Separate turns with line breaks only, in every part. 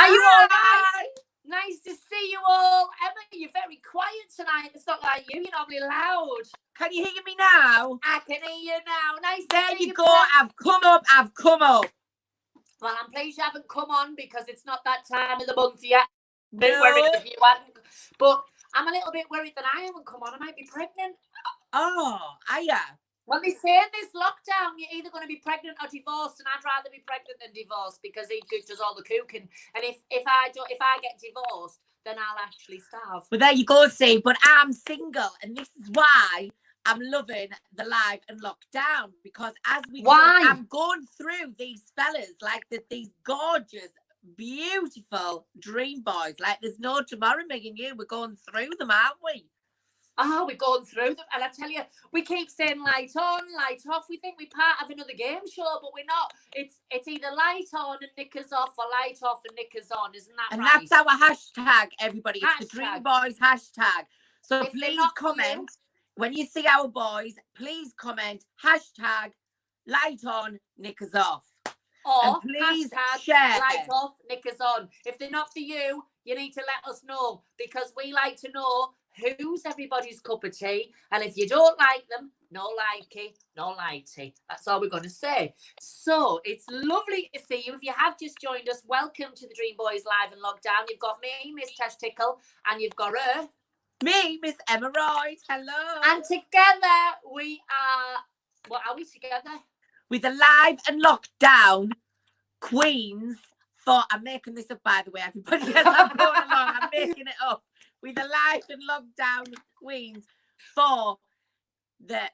Are you all right? Nice to see you all. Emma, you're very quiet tonight. It's not like you. You're normally loud.
Can you hear me now?
I can hear you now. Nice to
There
see
you go. I've come up.
Well, I'm pleased you haven't come on because it's not that time of the month yet.
No.
Worried if you hadn't. But I'm a little bit worried that I haven't come on. I might be pregnant.
Oh, are ya?
Well, they say in this lockdown, you're either going to be pregnant or divorced, and I'd rather be pregnant than divorced because he does all the cooking. And if I get divorced, then I'll actually starve.
Well, there you go, see. But I'm single, and this is why I'm loving the live and lockdown, because as we go, I'm going through these fellas like these gorgeous, beautiful dream boys. Like there's no tomorrow, me and you. We're going through them, aren't we?
Oh, we're going through them. And I tell you, we keep saying light on, light off. We think we're part of another game show, but we're not. It's either light on and knickers off or light off and knickers on. Isn't that right? And
that's our hashtag, everybody. It's the Dream Boys hashtag. So if please comment. When you see our boys, please comment hashtag light on, knickers off.
Or
and please share.
Light off, knickers on. If they're not for you, you need to let us know, because we like to know who's everybody's cup of tea. And if you don't like them, no likey, no lighty. That's all we're going to say. So it's lovely to see you. If you have just joined us, welcome to the Dream Boys Live and Lockdown. You've got me, Miss Tess Tickle, and you've got her.
Me, Miss Emma Wright. Hello.
And together we are, what are we together?
With the Live and Lockdown Queens for, I'm making this up by the way, everybody, as I'm going along, I'm making it up. With the Live and Lockdown Queens for the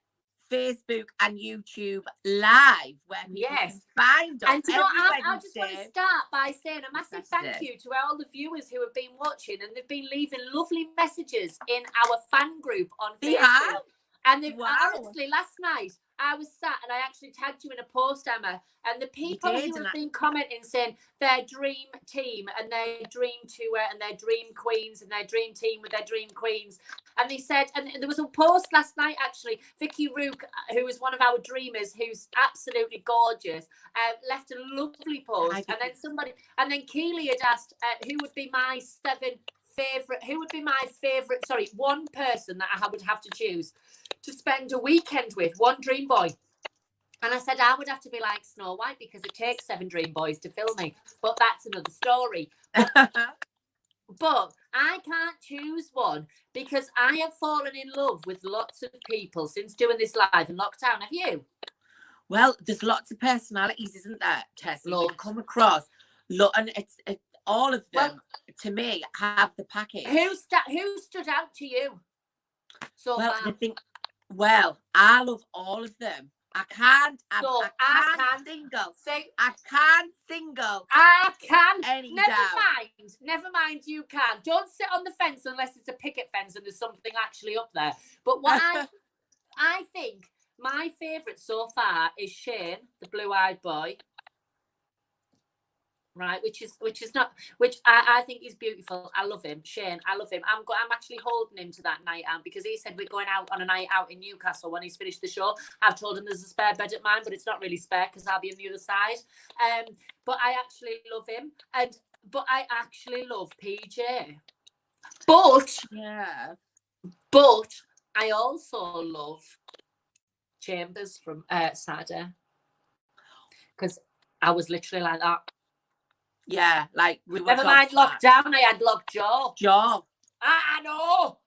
Facebook and YouTube Live, where people can find us.
And you know, I just want to start by saying a massive thank you to all the viewers who have been watching, and they've been leaving lovely messages in our fan group on Facebook. And they've honestly, last night I was sat and I actually tagged you in a post, Emma, and the people who have been commenting saying their dream team and their dream tour and their dream queens and their dream team with their dream queens. And they said, and there was a post last night actually, Vicky Rook, who is one of our dreamers, who's absolutely gorgeous, left a lovely post. And then Keely had asked who would be my one person that I would have to choose to spend a weekend with, one dream boy. And I said I would have to be like Snow White, because it takes 7 dream boys to fill me, but that's another story. But I can't choose one, because I have fallen in love with lots of people since doing this live and lockdown. Have you?
Well, there's lots of personalities, isn't there, Tess? You've come across, and it's all of them, to me, have the package.
Who stood out to you so far?
I love all of them. I can't single. I can't single.
I can. Never mind, you can. Don't sit on the fence unless it's a picket fence and there's something actually up there. But what I think my favourite so far is Shane, the blue-eyed boy. Right, which I think is beautiful. I love him, Shane. I love him. I'm actually holding him to that night out, because he said we're going out on a night out in Newcastle when he's finished the show. I've told him there's a spare bed at mine, but it's not really spare because I'll be on the other side. But I actually love him, but I actually love PJ. But I also love Chambers from Saturday, because I was literally like that.
Yeah, like we were.
Never mind lockdown, I had lockjaw. I know.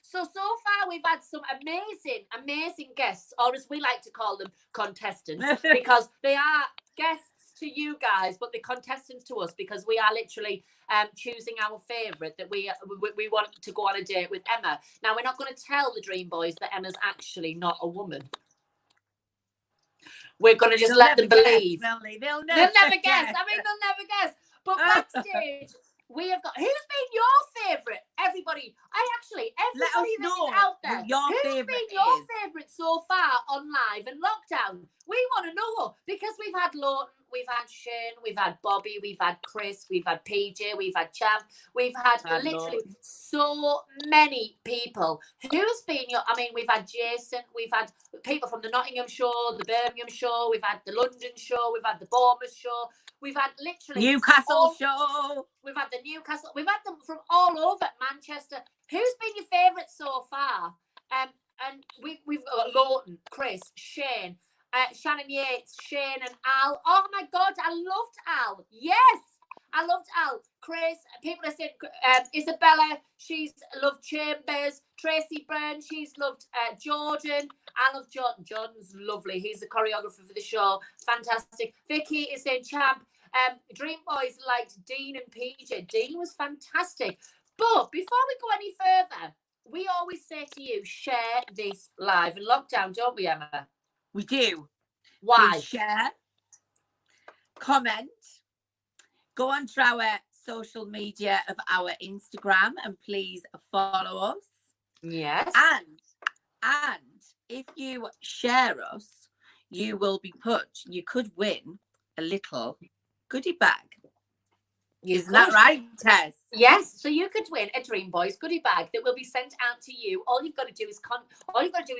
So far we've had some amazing guests, or as we like to call them, contestants, because they are guests to you guys, but they're contestants to us, because we are literally choosing our favourite that we want to go on a date with Emma. Now, we're not going to tell the Dream Boys that Emma's actually not a woman. We're going to just let them believe.
They'll
never guess. They'll never guess. But backstage, we have got... Who's been your favourite? Everybody that is out there. Who's been your favourite so far on live and lockdown? We want to know, because we've had Lawton, we've had Shane, we've had Bobby, we've had Chris, we've had PJ, we've had Champ, we've had literally so many people. Who's been your? I mean, we've had Jason, we've had people from the Nottingham show, the Birmingham show, we've had the London show, we've had the Bournemouth show, we've had literally
Newcastle show.
We've had the Newcastle. We've had them from all over Manchester. Who's been your favourite so far? And we've got Lawton, Chris, Shane, Shannon Yates, Shane and Al. Oh my God, I loved Al. Yes, I loved Al. Chris, people are saying Isabella, she's loved Chambers. Tracy Byrne, she's loved Jordan. I love Jordan. Jordan's lovely. He's the choreographer for the show. Fantastic. Vicky is saying Champ. Dreamboys liked Dean and PJ. Dean was fantastic. But before we go any further, we always say to you, share this live in lockdown, don't we, Emma?
We do.
Why?
Please share, comment, go on to our social media of our Instagram and please follow us.
Yes.
And if you share us, you could win a little goodie bag. Isn't that right, Tess?
Yes. So you could win a Dreamboys goodie bag that will be sent out to you. All you've got to do is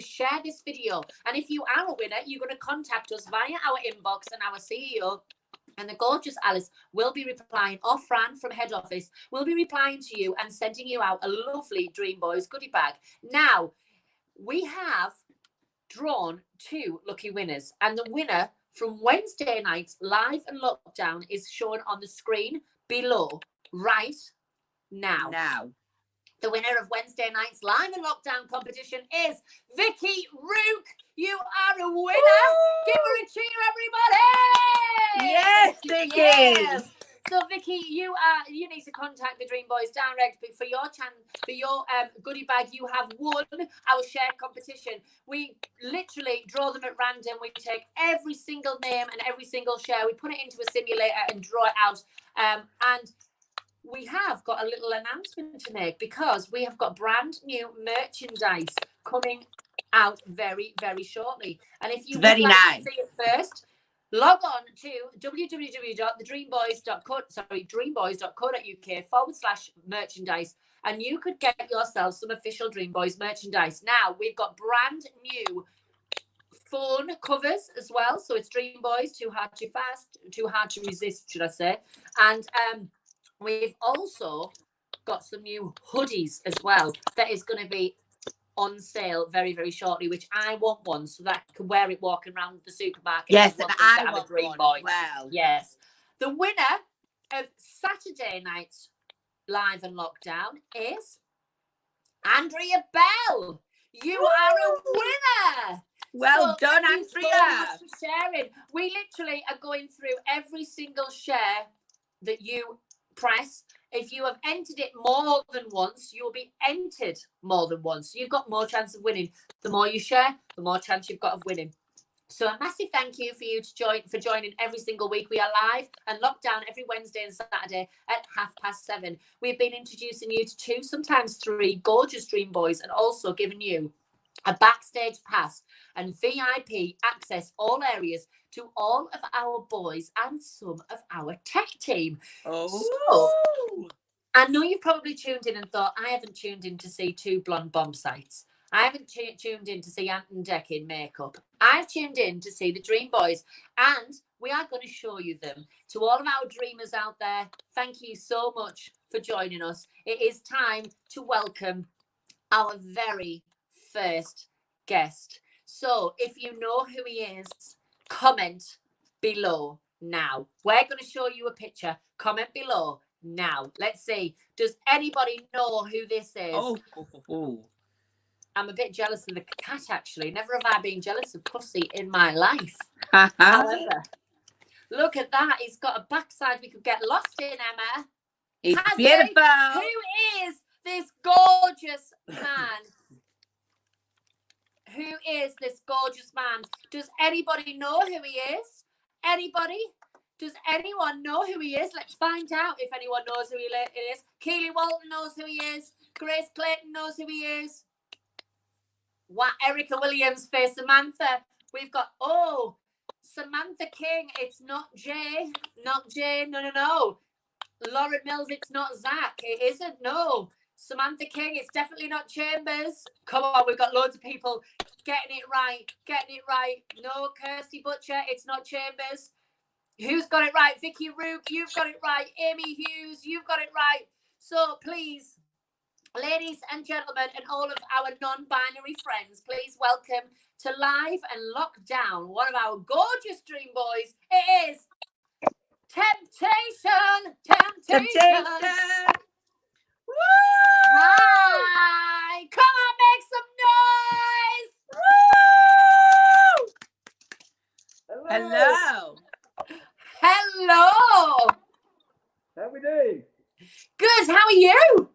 share this video. And if you are a winner, you're going to contact us via our inbox, and our CEO and the gorgeous Alice will be replying, or Fran from head office will be replying to you and sending you out a lovely Dreamboys goodie bag. Now, we have drawn 2 lucky winners, and the winner from Wednesday night's live and lockdown is shown on the screen below right now. The winner of Wednesday night's live and lockdown competition is Vicky Rook. You are a winner. Woo! Give her a cheer, everybody.
Yes, Vicky.
Yes. So Vicky, you need to contact the Dreamboys direct for your goodie bag. You have won our share competition. We literally draw them at random. We take every single name and every single share. We put it into a simulator and draw it out. And we have got a little announcement to make, because we have got brand new merchandise coming out very, very shortly. And if you would like to see it first, log on to dreamboys.co.uk/merchandise, and you could get yourself some official Dreamboys merchandise. Now, we've got brand new phone covers as well. So it's Dreamboys, Too Hard, Too Fast, Too Hard to Resist, should I say. And we've also got some new hoodies as well that is going to be on sale very, very shortly, which I want one so that I can wear it walking around the supermarket.
Yes, and I want one as well.
Yes. The winner of Saturday night's live and lockdown is Andrea Bell. You are a winner.
Well done, Andrea.
So much for sharing. We literally are going through every single share that you press. If you have entered it more than once, you'll be entered more than once. So you've got more chance of winning. The more you share, the more chance you've got of winning. So a massive thank you for joining every single week. We are live and locked down every Wednesday and Saturday at 7:30. We've been introducing you to 2, sometimes 3 gorgeous Dreamboys, and also giving you a backstage pass and VIP access all areas to all of our boys and some of our tech team. So, I know you've probably tuned in and thought, I haven't tuned in to see 2 blonde bomb sites. I haven't tuned in to see Ant and Dec in makeup. I've tuned in to see the Dreamboys, and we are going to show you them. To all of our dreamers out there, thank you so much for joining us. It is time to welcome our very first guest. So if you know who he is, comment below now. We're going to show you a picture. Comment below now. Let's see. Does anybody know who this is? I'm a bit jealous of the cat, actually. Never have I been jealous of pussy in my life. However, look at that. He's got a backside we could get lost in, Emma.
It's beautiful.
Who is this gorgeous man? Who is this gorgeous man? Does anybody know who he is? Anybody? Does anyone know who he is? Let's find out if anyone knows who he is. Keely Walton knows who he is. Grace Clayton knows who he is. What? Erica Williams, Faye Samantha. We've got, Samantha King, it's not Jay. Not Jay. No. Lauren Mills, it's not Zach. It isn't. No. Samantha King, it's definitely not Chambers. Come on, we've got loads of people getting it right. No, Kirsty Butcher, it's not Chambers. Who's got it right? Vicky Rook, you've got it right. Amy Hughes, you've got it right. So please, ladies and gentlemen, and all of our non-binary friends, please welcome to Live and Lockdown, one of our gorgeous dream boys. It is Temptation. Woo! Hi! Come on, make some noise!
Woo! Hello.
How we doing?
Good. How are you?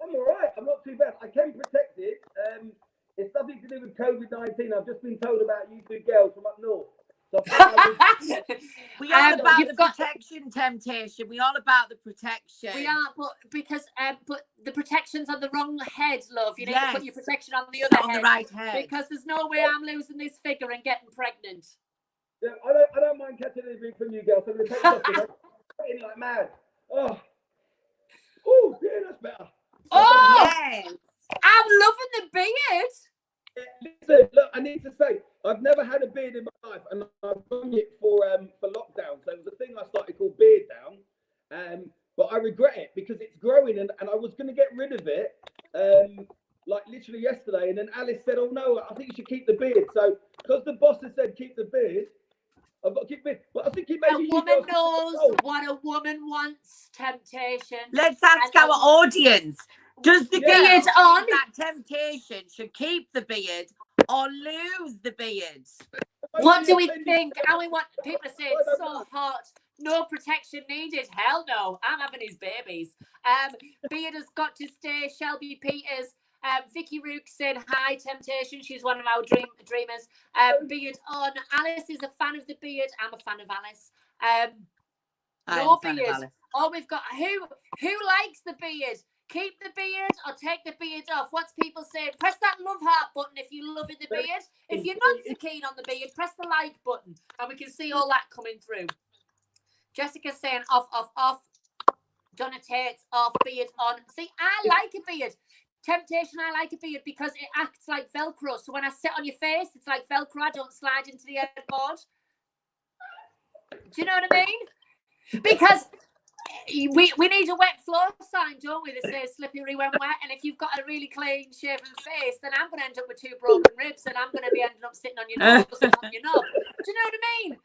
I'm all right. I'm not too bad. I came protected. It's nothing to do with COVID-19. I've just been told about you two girls from up north. So
we all about the protection, Temptation. We all about the protection.
We are, but because but the protection's on the wrong head, love. You need to put your protection on the other head.
On the right head.
Because there's no way I'm losing this figure and getting pregnant.
Yeah, I don't mind catching anything from you girls. I'm going to take something. I'm sweating like mad. Oh, yeah, that's better.
Oh, yes. I'm loving the beard.
Listen, look, I need to say, I've never had a beard in my life, and I've done it for lockdown. So it was a thing I started called Beard Down, but I regret it because it's growing, and I was going to get rid of it, like literally yesterday, and then Alice said, "Oh no, I think you should keep the beard." So because the boss has said keep the beard, I've got to keep it. But I think
a woman knows what a woman wants. Temptation.
Let's ask our audience. Does the beard on that Temptation should keep the beard or lose the beard?
What do we think? How we want? People are saying so hot. No protection needed. Hell no. I'm having his babies. Beard has got to stay. Shelby Peters. Vicky Rook said hi, Temptation. She's one of our dreamers. Beard on. Alice is a fan of the beard. I'm a fan of Alice. No beard. Oh, we've got who likes the beard? Keep the beard or take the beard off. What's people saying? Press that love heart button if you love the beard. If you're not so keen on the beard, press the like button, and we can see all that coming through. Jessica's saying off. Donna Tate's off, beard on. See, I like a beard. Temptation, I like a beard because it acts like Velcro. So when I sit on your face, it's like Velcro. I don't slide into the headboard. Do you know what I mean? Because we need a wet floor sign, don't we, that says slippery when wet. And if you've got a really clean shaven face, then I'm going to end up with 2 broken ribs, and I'm going to be ending up sitting on your nose and on your knob. Do you know what I mean?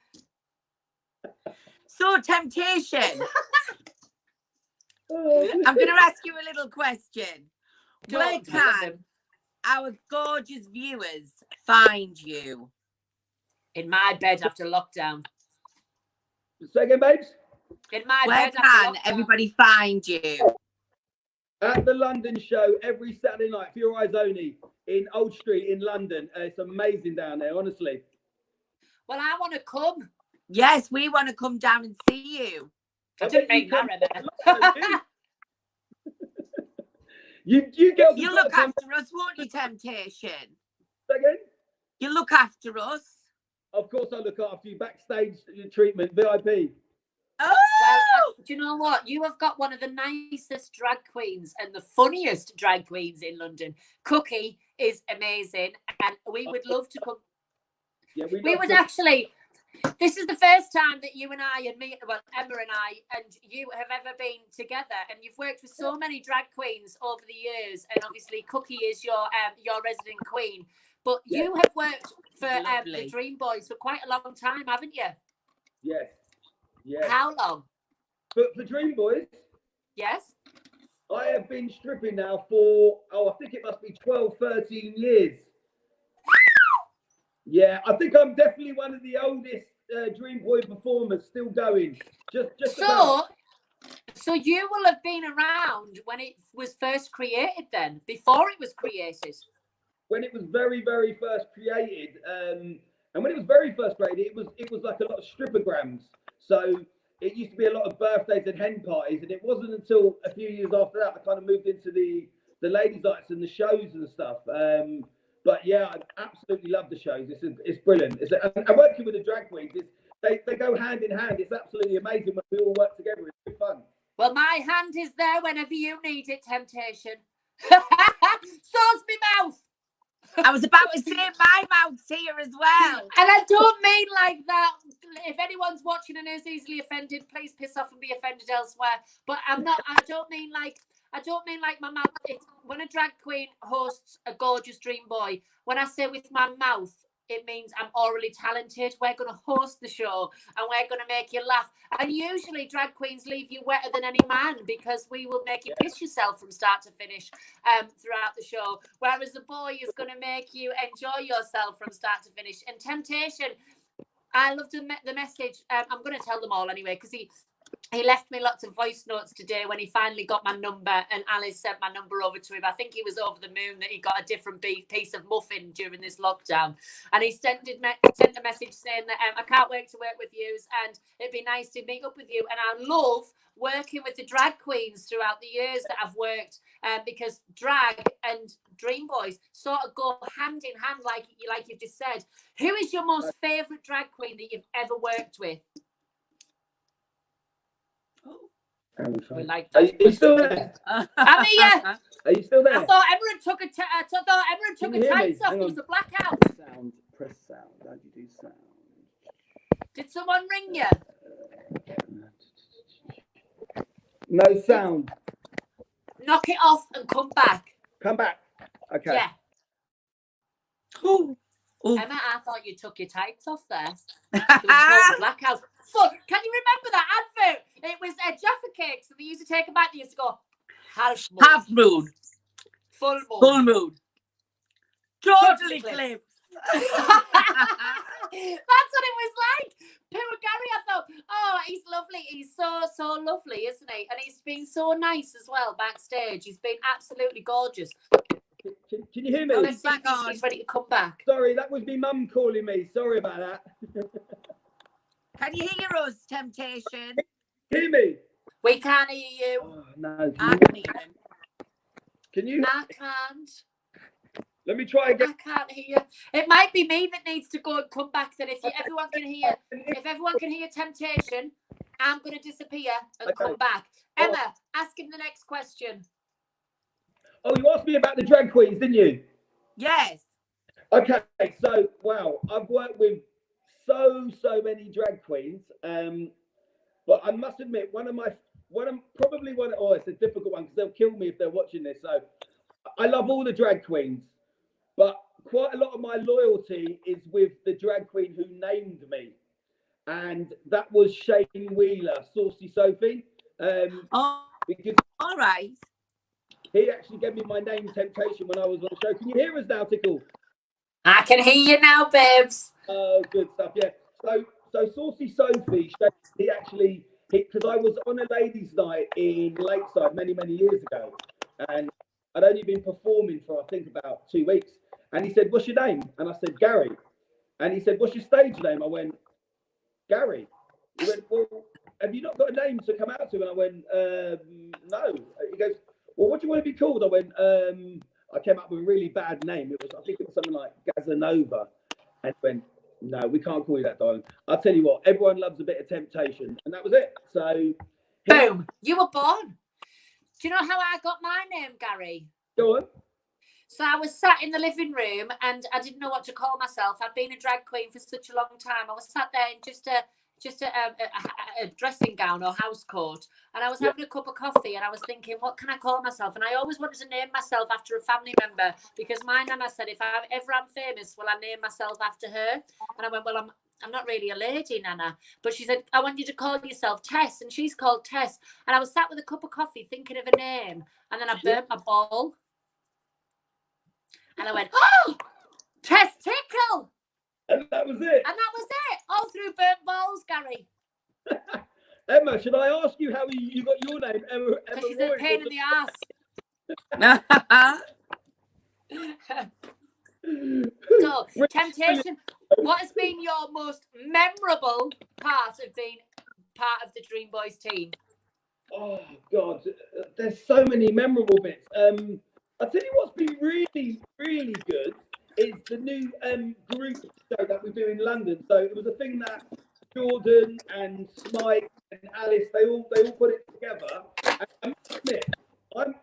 So, Temptation, I'm going to ask you a little question. Where can our gorgeous viewers find you?
In my bed after lockdown.
Say again, babes?
In my
Where
bed
can everybody find you?
At the London show every Saturday night for your eyes only in Old Street in London. It's amazing down there, honestly.
Well, I want to come.
Yes, we want to come down and see you.
I didn't make that, remember.
You girls.
You look after us, won't you, Temptation?
Say again?
You look after us.
Of course, I look after you. Backstage treatment, VIP.
Oh!
Well, do you know what? You have got one of the nicest drag queens and the funniest drag queens in London. Cookie is amazing, and we would love to come.
Yeah,
we would actually. This is the first time that you and I and me, well, Emma and I and you have ever been together, and you've worked with so many drag queens over the years, and obviously Cookie is your resident queen. But you have worked for the Dreamboys for quite a long time, haven't you?
Yes. Yeah.
How long?
But for Dreamboys,
yes.
I have been stripping now for, I think it must be 12, 13 years. Yeah, I think I'm definitely one of the oldest Dreamboy performers still going. Just about.
So you will have been around when it was first created then, before it was created?
When it was very, very first created, and when it was very first created, it was like a lot of strippergrams. So it used to be a lot of birthdays and hen parties, and it wasn't until a few years after that I kind of moved into the ladies' nights and the shows and stuff. But yeah, I absolutely love the shows. It's brilliant. And working with the drag queens, they go hand in hand. It's absolutely amazing when we all work together. It's good fun.
Well, my hand is there whenever you need it, Temptation. So's my mouth.
I was about to say my mouth's here as well. And
I don't mean like that. If anyone's watching and is easily offended, please piss off and be offended elsewhere. But I don't mean like my mouth. When a drag queen hosts a gorgeous dream boy, when I say with my mouth, it means I'm orally talented. We're going to host the show and we're going to make you laugh. And usually drag queens leave you wetter than any man because we will make you piss yourself from start to finish throughout the show. Whereas the boy is going to make you enjoy yourself from start to finish. And Temptation, I loved the message. I'm going to tell them all anyway because he left me lots of voice notes today when he finally got my number and Alice sent my number over to him. I think he was over the moon that he got a different piece of muffin during this lockdown. And he sent a message saying that I can't wait to work with you and it'd be nice to meet up with you. And I love working with the drag queens throughout the years that I've worked because drag and Dreamboys sort of go hand in hand, like you've just said. Who is your most favourite drag queen that you've ever worked with? We like that.
Are you still there?
I'm here.
Are you still there?
I thought Emma took her tights off. There was a blackout.
Sound. Press sound. How do you do sound?
Did someone ring you?
No sound.
Knock it off and come back.
Come back. Okay.
Yeah.
Ooh.
Emma, I thought you took your tights off there. There was no blackout. Fuck, can you remember that advert? It was Jaffa Cakes, and they used to take a bite. They used to go, half moon. Full moon.
Full moon. Totally clips.
That's what it was like. Poor Gary, I thought, oh, he's lovely. He's so lovely, isn't he? And he's been so nice as well backstage. He's been absolutely gorgeous.
Can you hear me?
He's ready to come back.
Sorry, that was me mum calling me. Sorry about that.
Can you hear us, Temptation?
Hear me?
We can't hear you.
Oh, no.
I can hear him.
Can you?
I can't.
Let me try again.
I can't hear. It might be me that needs to go and come back. Then if everyone can hear Temptation, I'm going to disappear and come back. Emma, ask him the next question.
Oh, you asked me about the drag queens, didn't you?
Yes.
Okay, so wow, I've worked with so many drag queens, but I must admit it's a difficult one because they'll kill me if they're watching this. So I love all the drag queens, but quite a lot of my loyalty is with the drag queen who named me, and that was Shane Wheeler, Saucy Sophie. Because
all right.
He actually gave me my name, Temptation, when I was on the show. Can you hear us now, Tickle?
I can hear you now, babes.
Oh, good stuff. Yeah. So Saucy Sophie, because I was on a ladies' night in Lakeside many years ago, and I'd only been performing for I think about 2 weeks. And he said, "What's your name?" And I said, "Gary." And he said, "What's your stage name?" I went, "Gary." He went, "Well, have you not got a name to come out to?" And I went, "No." He goes, "Well, what do you want to be called?" I went, I came up with a really bad name. I think it was something like Gazanova. And he went, "No, we can't call you that, darling. I'll tell you what, everyone loves a bit of temptation." And that was it. So,
boom, you were born. Do you know how I got my name, Gary?
Go on.
So I was sat in the living room and I didn't know what to call myself. I'd been a drag queen for such a long time. I was sat there in just a dressing gown or house coat, and I was having a cup of coffee and I was thinking, what can I call myself? And I always wanted to name myself after a family member because my nana said if I'm famous, will I name myself after her? And I went, well, I'm not really a lady, Nana. But she said, I want you to call yourself Tess. And she's called Tess. And I was sat with a cup of coffee thinking of a name. And then I burnt my ball. And I went, oh, Tess Tickle.
And that was it.
And that was it. All through burnt balls, Gary.
Emma, should I ask you how you got your name? Emma
because she's a pain in the ass. So, Temptation, what has been your most memorable part of being part of the Dreamboys team?
Oh, God. There's so many memorable bits. I'll tell you what's been really, really good is the new group show that we do in London. So it was a thing that Jordan and Smike and Alice, they all put it together. And I must admit, I'm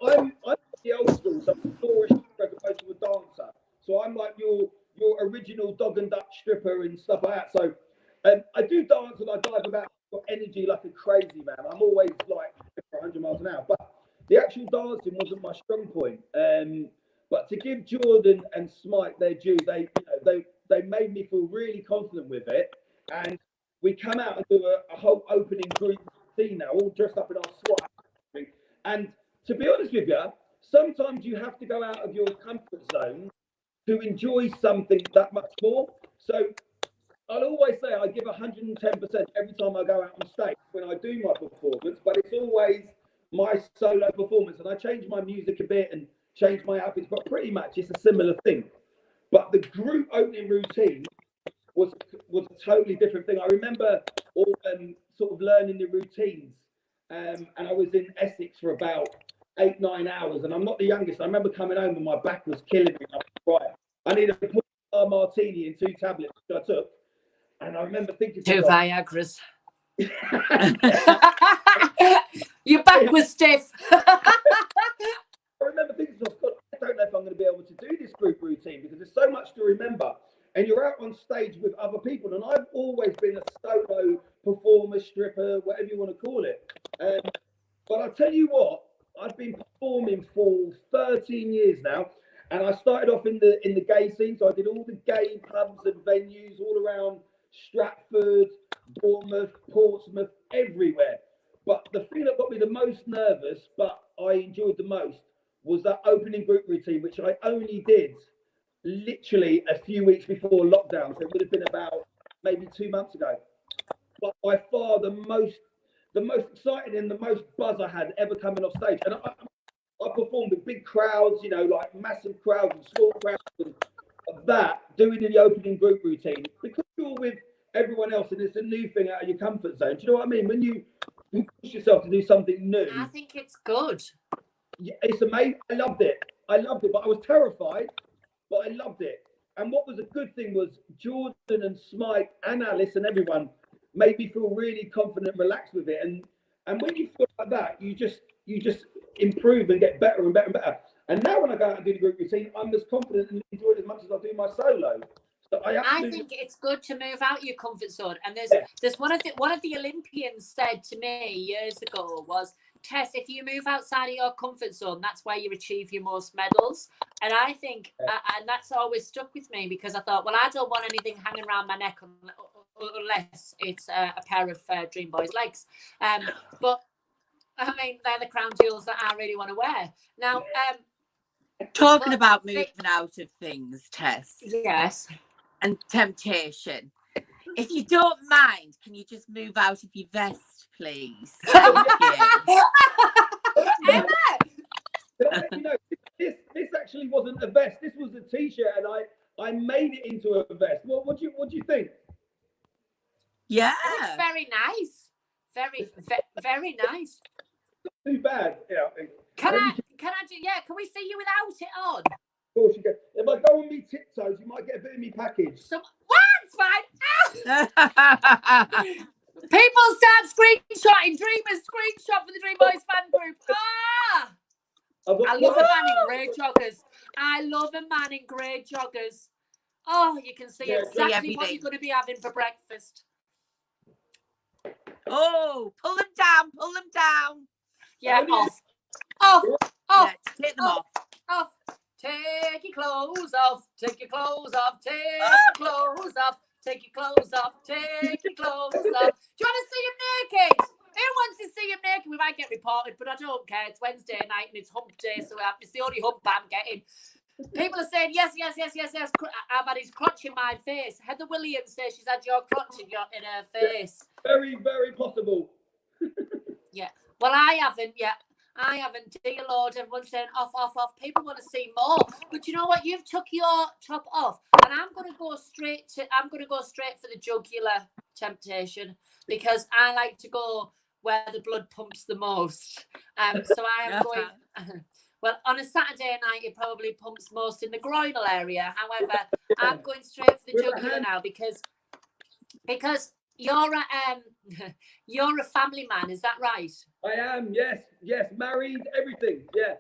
the old school, so I'm more a stripper as opposed to a dancer. So I'm like your original dog and duck stripper and stuff like that. So I do dance and I dive about, got energy like a crazy man. I'm always like 100 miles an hour, but the actual dancing wasn't my strong point. But to give Jordan and Smite their due, they made me feel really confident with it. And we come out and do a whole opening group routine now, all dressed up in our SWAT. And to be honest with you, sometimes you have to go out of your comfort zone to enjoy something that much more. So I'll always say I give 110% every time I go out on stage when I do my performance, but it's always my solo performance. And I change my music a bit and change my outfits, but pretty much it's a similar thing. But the group opening routine was a totally different thing. I remember all sort of learning the routines, and I was in Essex for about 8-9 hours, and I'm not the youngest. I remember coming home and my back was killing me. I was right, I need a martini and 2 tablets, which I took. And I remember thinking,
2 Viagras. Your back was stiff.
I remember thinking, God, I don't know if I'm going to be able to do this group routine because there's so much to remember. And you're out on stage with other people. And I've always been a solo performer, stripper, whatever you want to call it. But I'll tell you what, I've been performing for 13 years now. And I started off in the gay scene. So I did all the gay pubs and venues all around Stratford, Bournemouth, Portsmouth, everywhere. But the thing that got me the most nervous, but I enjoyed the most, was that opening group routine, which I only did literally a few weeks before lockdown. So it would have been about maybe 2 months ago. But by far the most exciting and the most buzz I had ever coming off stage. And I performed with big crowds, you know, like massive crowds and small crowds, and that doing the opening group routine because you're with everyone else and it's a new thing out of your comfort zone. Do you know what I mean? When you push yourself to do something new,
I think it's good.
Yeah, it's amazing. I loved it, but I was terrified, but I loved it. And what was a good thing was Jordan and Smike and Alice and everyone made me feel really confident and relaxed with it. And when you feel like that, you just improve and get better and better and better. And now when I go out and do the group routine, I'm as confident and enjoy it as much as I do my solo. So I
think it's good to move out your comfort zone. And there's one of the Olympians said to me years ago was, Tess, if you move outside of your comfort zone, that's where you achieve your most medals. And I think, and that's always stuck with me because I thought, well, I don't want anything hanging around my neck unless it's a pair of Dreamboys legs. But I mean, they're the crown jewels that I really want to wear. Now,
talking about moving out of things, Tess.
Yes.
And temptation. If you don't mind, can you just move out of your vest, please? Thank you.
Emma!
Can I let you know, this actually wasn't a vest. This was a t-shirt, and I made it into a vest. What do you think?
Yeah,
it's very nice. Very nice.
Not too bad. Yeah.
Can we see you without it on?
Of course you can. If I go on me tiptoes, you might get a bit of me package.
It's fine. Ah! People start screenshotting. Dreamers screenshot for the Dreamboys fan group. Ah! I love a man in grey joggers. Oh, you can see exactly what you're going to be having for breakfast.
Oh, pull them down.
Yeah, off.
Yeah, take them off.
Take your clothes off. Take your clothes off. Take your clothes off. Take your clothes off. Take your clothes off. Do you want to see him naked? Who wants to see him naked? We might get reported, but I don't care. It's Wednesday night and it's hump day, so it's the only hump I'm getting. People are saying yes. I've had his crotch in my face. Heather Williams says she's had your crotch in her face.
Very, very possible.
Yeah. Well, I haven't yet. I haven't. Dear Lord, everyone's saying off. People want to see more. But you know what? You've took your top off, and I'm going to go straight for the jugular temptation because I like to go where the blood pumps the most. So I am going. Well, on a Saturday night, it probably pumps most in the groinal area. However, I'm going straight for the jugular now because you're you're a family man. Is that right?
I am. Yes. Married, everything. Yeah.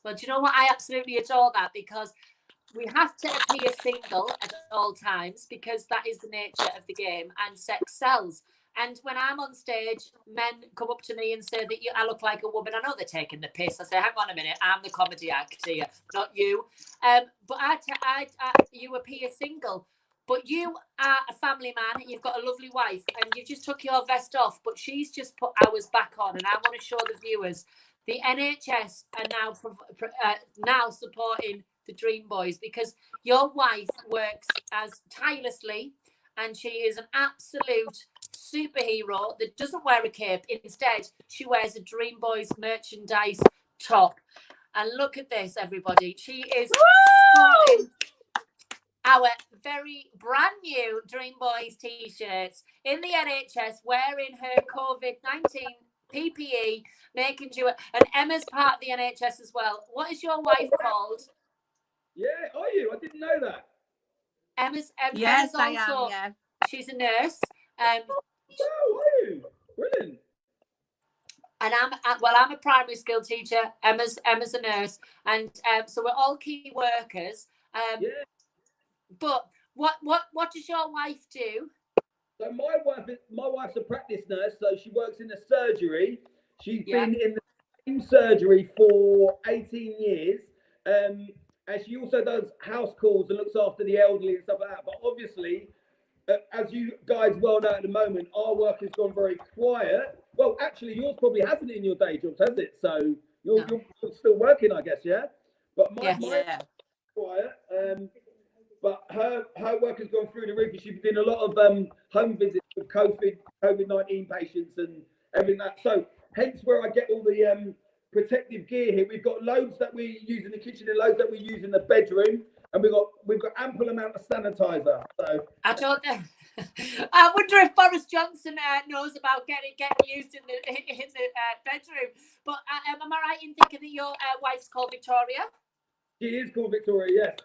Well, do you know what? I absolutely adore that because we have to appear single at all times because that is the nature of the game and sex sells. And when I'm on stage, men come up to me and say that I look like a woman. I know they're taking the piss. I say, hang on a minute, I'm the comedy actor here, not you. But you appear single. But you are a family man. You've got a lovely wife, and you just took your vest off. But she's just put ours back on, and I want to show the viewers the NHS are now supporting the Dreamboys because your wife works as tirelessly, and she is an absolute superhero that doesn't wear a cape. Instead, she wears a Dreamboys merchandise top. And look at this, everybody. She is sporting our very brand new Dreamboys t-shirts in the NHS, wearing her COVID-19 PPE, making sure. And Emma's part of the NHS as well. What is your wife called?
Yeah, are you? I didn't know that.
Emma's
yes,
also,
I am. Yeah,
she's a nurse.
Oh, are you? Brilliant.
And I'm a primary school teacher. Emma's a nurse, and so we're all key workers.
Yeah.
But what does your wife do?
So my wife's a practice nurse, so she works in a surgery. She's been in the same surgery for 18 years. And she also does house calls and looks after the elderly and stuff like that. But obviously, as you guys well know at the moment, our work has gone very quiet. Well, actually, yours probably hasn't in your day jobs, has it? So you're still working, I guess, yeah? But mine quiet. But her work has gone through the roof. She's been doing a lot of home visits with COVID-19 patients and everything like that. So hence where I get all the protective gear here. We've got loads that we use in the kitchen and loads that we use in the bedroom, and we've got ample amount of sanitizer. So
I don't know. I wonder if Boris Johnson knows about getting used in the bedroom. But am I right in thinking that your wife's called Victoria?
She is called Victoria, yes.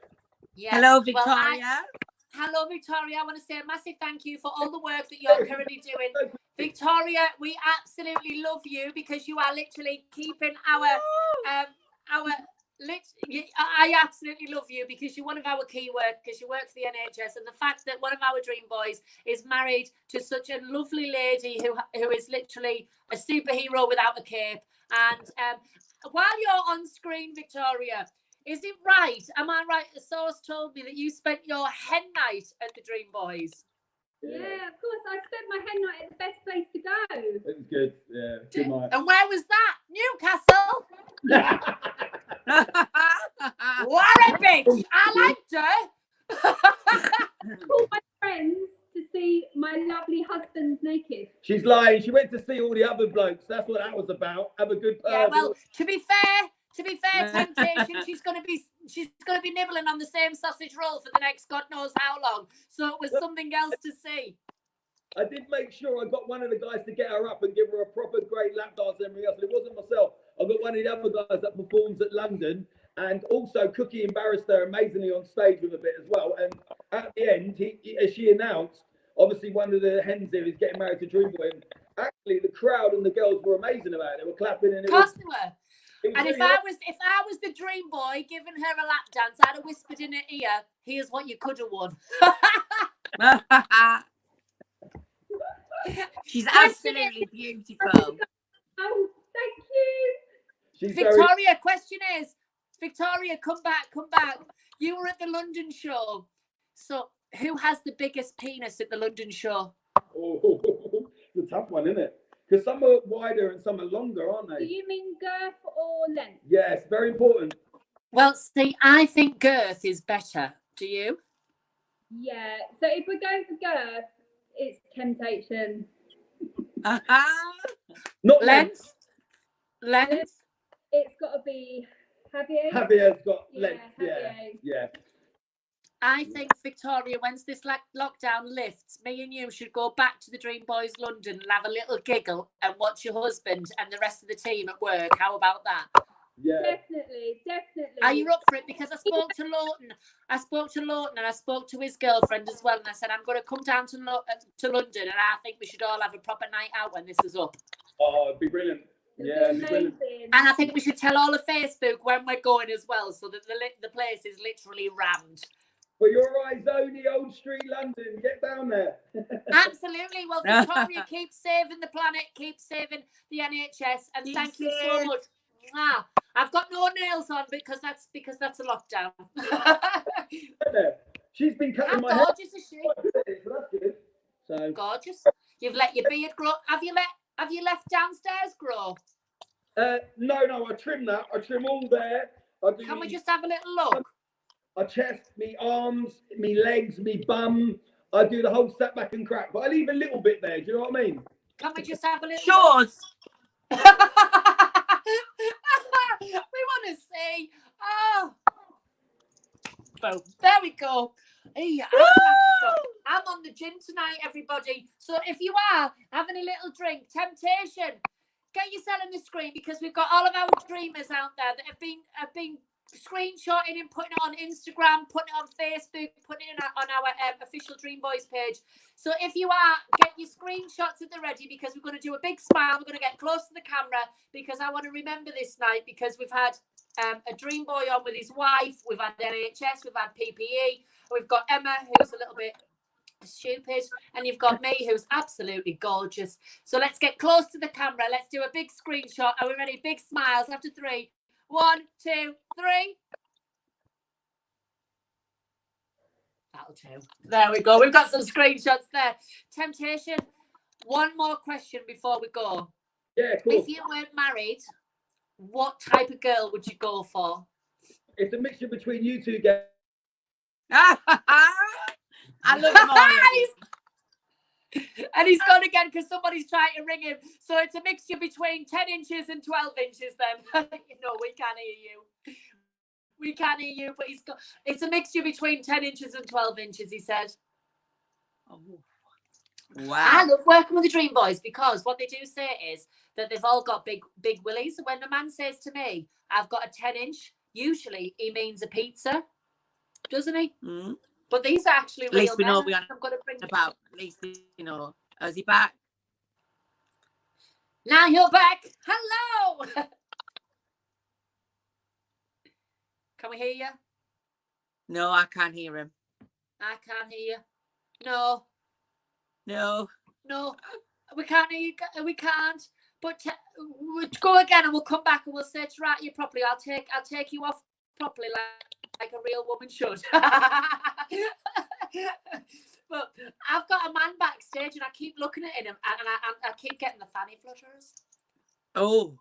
Yeah.
Hello, Victoria.
Hello, Victoria. I want to say a massive thank you for all the work that you're currently doing. Victoria, we absolutely love you because you are literally keeping I absolutely love you because you're one of our key workers. You work for the NHS, and the fact that one of our Dreamboys is married to such a lovely lady who is literally a superhero without a cape. And while you're on screen, Victoria, is it right? Am I right? The source told me that you spent your hen night at the Dreamboys.
Yeah, of course. I spent my hen night at the best place to go.
It was good. Yeah, good night.
And where was that? Newcastle. What a bitch! I liked her.
All my friends to see my lovely husband naked.
She's lying. She went to see all the other blokes. That's what that was about. Have a good.
Yeah, well, to be fair, Temptation, she's gonna be nibbling on the same sausage roll for the next God knows how long. So it was something else to see.
I did make sure I got one of the guys to get her up and give her a proper great lap dance and everything else. It wasn't myself. I got one of the other guys that performs at London, and also Cookie embarrassed her amazingly on stage with a bit as well. And at the end, as she announced, obviously one of the hens here is getting married to Dreamboy. And actually, the crowd and the girls were amazing about it. They were clapping and
of course they were. And if I was the dream boy giving her a lap dance, I'd have whispered in her ear, "Here's what you could have won."
She's absolutely beautiful.
Oh, thank you.
Victoria, question is, Victoria, come back. You were at the London show. So who has the biggest penis at the London show?
Oh, it's a tough one, isn't it? Because some are wider and some are longer, aren't they?
Do you mean girth or length?
Yes, very important.
Well, see, I think girth is better. Do you?
Yeah. So if we're going for girth, it's Temptation.
Not
length. Length.
It's got to be Javier.
Javier's got length.
Javier.
Yeah.
I think, Victoria, once this lockdown lifts, me and you should go back to the Dreamboys London and have a little giggle and watch your husband and the rest of the team at work. How about that?
Yeah.
Definitely.
Are you up for it? Because I spoke to Lawton and I spoke to his girlfriend as well, and I said I'm going to come down to London, and I think we should all have a proper night out when this is up.
Oh, it'd be brilliant. Yeah, it'd be brilliant.
And I think we should tell all of Facebook when we're going as well, so that the place is literally rammed.
For your eyes only, Old Street, London. Get down there.
Absolutely. Well, Victoria, keep saving the planet, keep saving the NHS, and thank you so much. I've got no nails on because that's a lockdown.
She's been cutting my
hair. Gorgeous is she?
So that's good. So
gorgeous. You've let your beard grow. Have you left downstairs grow?
No. I trim that. I trim all there.
Can we just have a little look?
I chest, me arms, me legs, me bum. I do the whole step back and crack, but I leave a little bit there. Do you know what I mean?
Can we just have a little?
Shores.
We want to see. Oh, boom. There we go. Hey, I'm on the gin tonight, everybody. So if you are having a little drink, temptation, get yourself on the screen, because we've got all of our dreamers out there that have been screenshotting and putting it on Instagram, putting it on Facebook, putting it on our official Dreamboys page. So if you are, get your screenshots at the ready, because we're going to do a big smile. We're going to get close to the camera, because I want to remember this night, because we've had a dream boy on with his wife. We've had NHS, we've had PPE, we've got Emma, who's a little bit stupid, and you've got me, who's absolutely gorgeous. So let's get close to the camera. Let's do a big screenshot. Are we ready? Big smiles after 3. 1, 2, 3. That'll do. There we go. We've got some screenshots there. Temptation, one more question before we go.
Yeah, cool.
If you weren't married, what type of girl would you go for?
It's a mixture between you two guys.
I love them all.
And he's gone again because somebody's trying to ring him. So it's a mixture between 10 inches and 12 inches then. No, we can't hear you. We can't hear you, but it's a mixture between 10 inches and 12 inches, he said.
Oh, wow.
I love working with the Dreamboys, because what they do say is that they've all got big willies. When the man says to me, I've got a 10-inch, usually he means a pizza, doesn't he?
Mm.
But these are actually real.
At least we know
I'm going to bring
about. At least we know. Is he back?
Now you're back. Hello. Can we hear you?
No, I can't hear him.
I can't hear you. No. We can't hear you. We can't. But we'll go again, and we'll come back and we'll say to write you properly. I'll take you off properly, like a real woman should. But I've got a man backstage, and I keep looking at him, and I keep getting the fanny flutters.
Oh,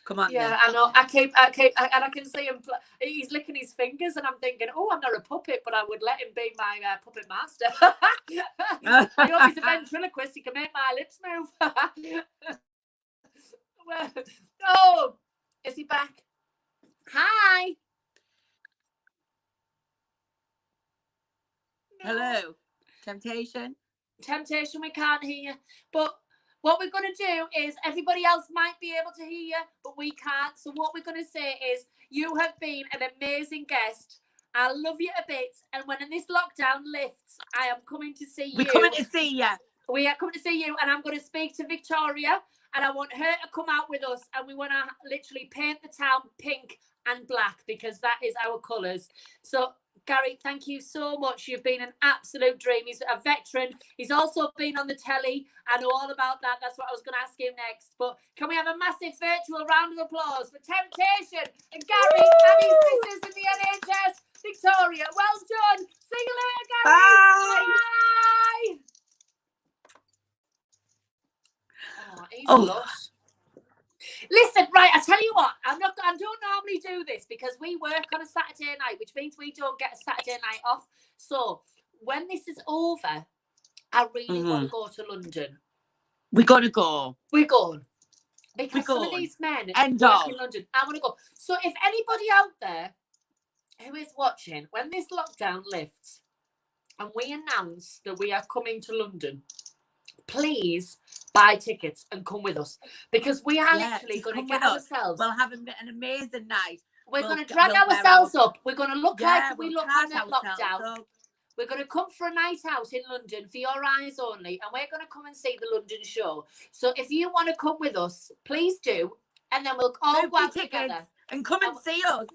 come on!
Yeah,
then.
I know. I keep, and I can see him. He's licking his fingers, and I'm thinking, oh, I'm not a puppet, but I would let him be my puppet master. I hope he's a ventriloquist. He can make my lips move. Well, oh, is he back? Hi.
Hello. Temptation,
we can't hear you. But what we're going to do is, everybody else might be able to hear you, but we can't. So what we're going to say is, you have been an amazing guest. I love you a bit. And when this lockdown lifts, I am coming to see you.
We're coming to see you.
We are coming to see you, and I'm going to speak to Victoria, and I want her to come out with us, and we want to literally paint the town pink and black, because that is our colours. So Gary, thank you so much. You've been an absolute dream. He's a veteran. He's also been on the telly. I know all about that. That's what I was going to ask him next. But can we have a massive virtual round of applause for Temptation and Gary and his sisters in the NHS? Victoria, well done. See you later, Gary.
Bye.
Oh, he's lost. Listen, right, I tell you what, I don't normally do this, because we work on a Saturday night, which means we don't get a Saturday night off. So when this is over, I really want to go to London.
We're going to go.
We're going. Because some of these men work in London. I want to go. So if anybody out there who is watching, when this lockdown lifts and we announce that we are coming to London, please buy tickets and come with us, because we are literally going to get ourselves.
We'll have an amazing night.
We're going to drag ourselves up. We're going to look like we look on that lockdown. We're going to come for a night out in London for your eyes only, and we're going to come and see the London show. So if you want to come with us, please do, and then we'll all go out together
and come and see us.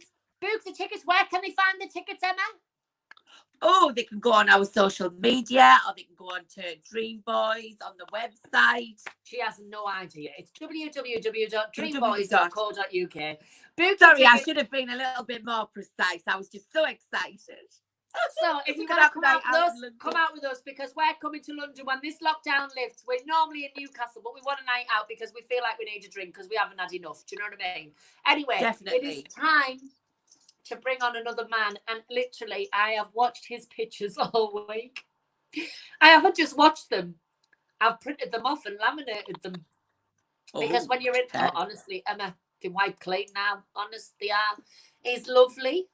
Book the tickets. Where can they find the tickets, Emma?
Oh, they can go on our social media, or they can go on to Dreamboys on the website.
She has no idea. It's www.dreamboys.co.uk.
Sorry, I should have been a little bit more precise. I was just so excited.
So if you want to come out with us, because we're coming to London when this lockdown lifts. We're normally in Newcastle, but we want a night out because we feel like we need a drink because we haven't had enough. Do you know what I mean? Anyway, It is time to bring on another man, and literally I have watched his pictures all week. I haven't just watched them, I've printed them off and laminated them, because when you're in honestly, Emma, the white clean now, honestly, he's lovely,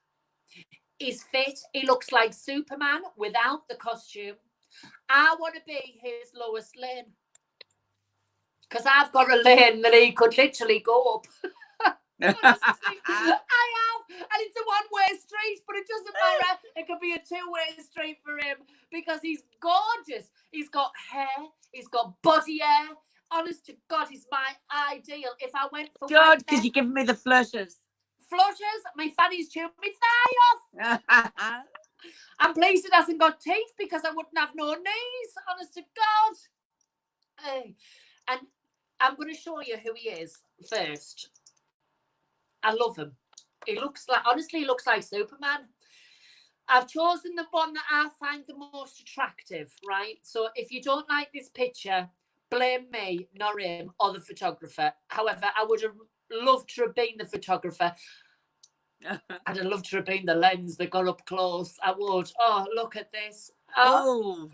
he's fit, he looks like Superman without the costume. I want to be his Lois Lane, because I've got a lane that he could literally go up. Honestly, I have, and it's a one-way street, but it doesn't matter. It could be a two-way street for him, because he's gorgeous. He's got hair, he's got body hair. Honest to God, he's my ideal. If I went for
good, because you're giving me the flushes.
My fanny's chewing my thigh off. I'm pleased it hasn't got teeth, because I wouldn't have no knees. Honest to God. And I'm going to show you who he is first. I love him. He looks like Superman. I've chosen the one that I find the most attractive, right? So if you don't like this picture, blame me, not him, or the photographer. However, I would have loved to have been the photographer. I'd have loved to have been the lens that got up close. I would. Oh, look at this. Oh.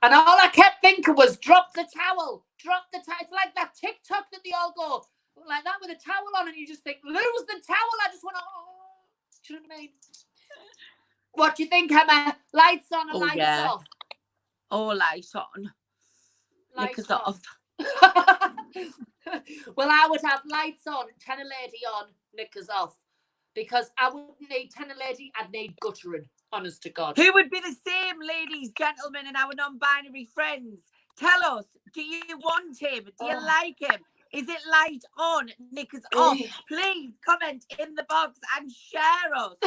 And all I kept thinking was, drop the towel. Drop the towel. It's like that TikTok that they all go like that with a towel on, and you just think, lose the towel. I just want to, do you know what I mean? What do you think, Emma? Lights on and lights off?
Oh, lights on. Lights off.
Well, I would have lights on, tenor lady on, knickers off. Because I wouldn't need tenor lady, I'd need guttering, honest to God.
Who would be the same, ladies, gentlemen, and our non-binary friends? Tell us, do you want him? Do you like him? Is it light on, knickers off? Please comment in the box and share us.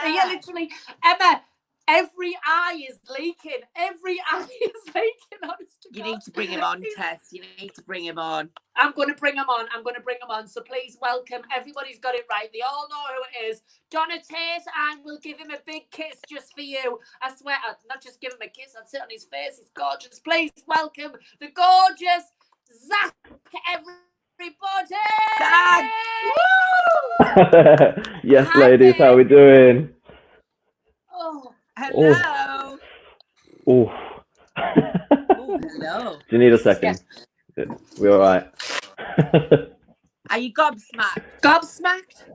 Yeah, literally, Emma, every eye is leaking. Every eye is leaking, honest to God.
You need to bring him on, Tess. You need to bring him on.
I'm going to bring him on. So please welcome. Everybody's got it right. They all know who it is. Donna Tate, and we'll give him a big kiss just for you. I swear, I'd not just give him a kiss, I'd sit on his face. He's gorgeous. Please welcome the gorgeous Zach, everybody.
Yes, ladies, how are we doing?
Oh,
hello.
Oh.
Hello.
Do you need a second? Yeah. We all right?
Are you gobsmacked?
Gobsmacked?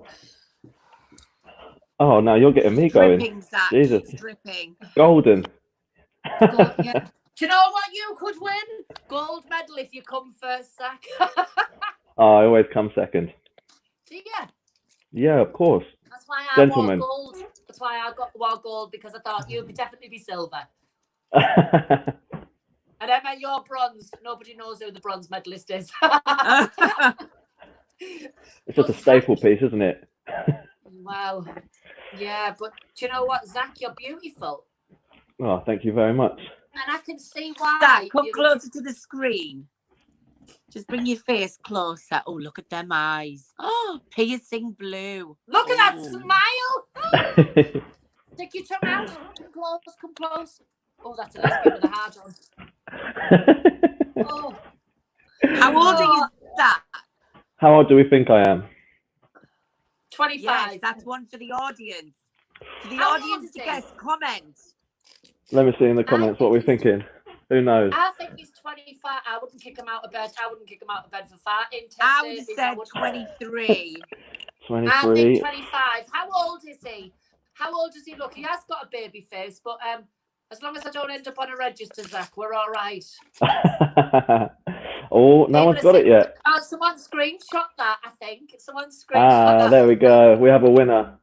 Oh no, you're getting me going.
Dripping, Zach.
Jesus.
Dripping.
Golden.
Yeah. Do you know what you could win? Gold medal if you come first, Zach.
Oh, I always come second.
Do you?
Yeah, of course.
That's why I
Gentlemen.
wore gold. That's why I wore gold, because I thought you'd definitely be silver. And Emma, you're bronze. Nobody knows who the bronze medalist is.
It's just a staple piece, isn't it?
Well, yeah, but do you know what, Zach? You're beautiful.
Oh, thank you very much.
And I can see why.
Zach, come closer to the screen. Just bring your face closer. Oh, look at them eyes. Oh, piercing blue.
Look at that smile. Stick your tongue out. Come close. Oh, that's a lesbian with a hard on. Oh.
How old are you, Zach?
How old do we think I am?
25.
Yes, that's one for the audience. For the audience to guess, comment.
Let me see in the comments what we're thinking. Who knows?
I think he's 25. I wouldn't kick him out of bed. I wouldn't kick him out of bed for farting.
I would have said 23.
23.
I think 25. How old is he? How old does he look? He has got a baby face, but As long as I don't end up on a register, Zach, we're all right.
Oh, no one's got it yet.
Someone screenshot that, I think. Someone screenshot that.
There we go. We have a winner.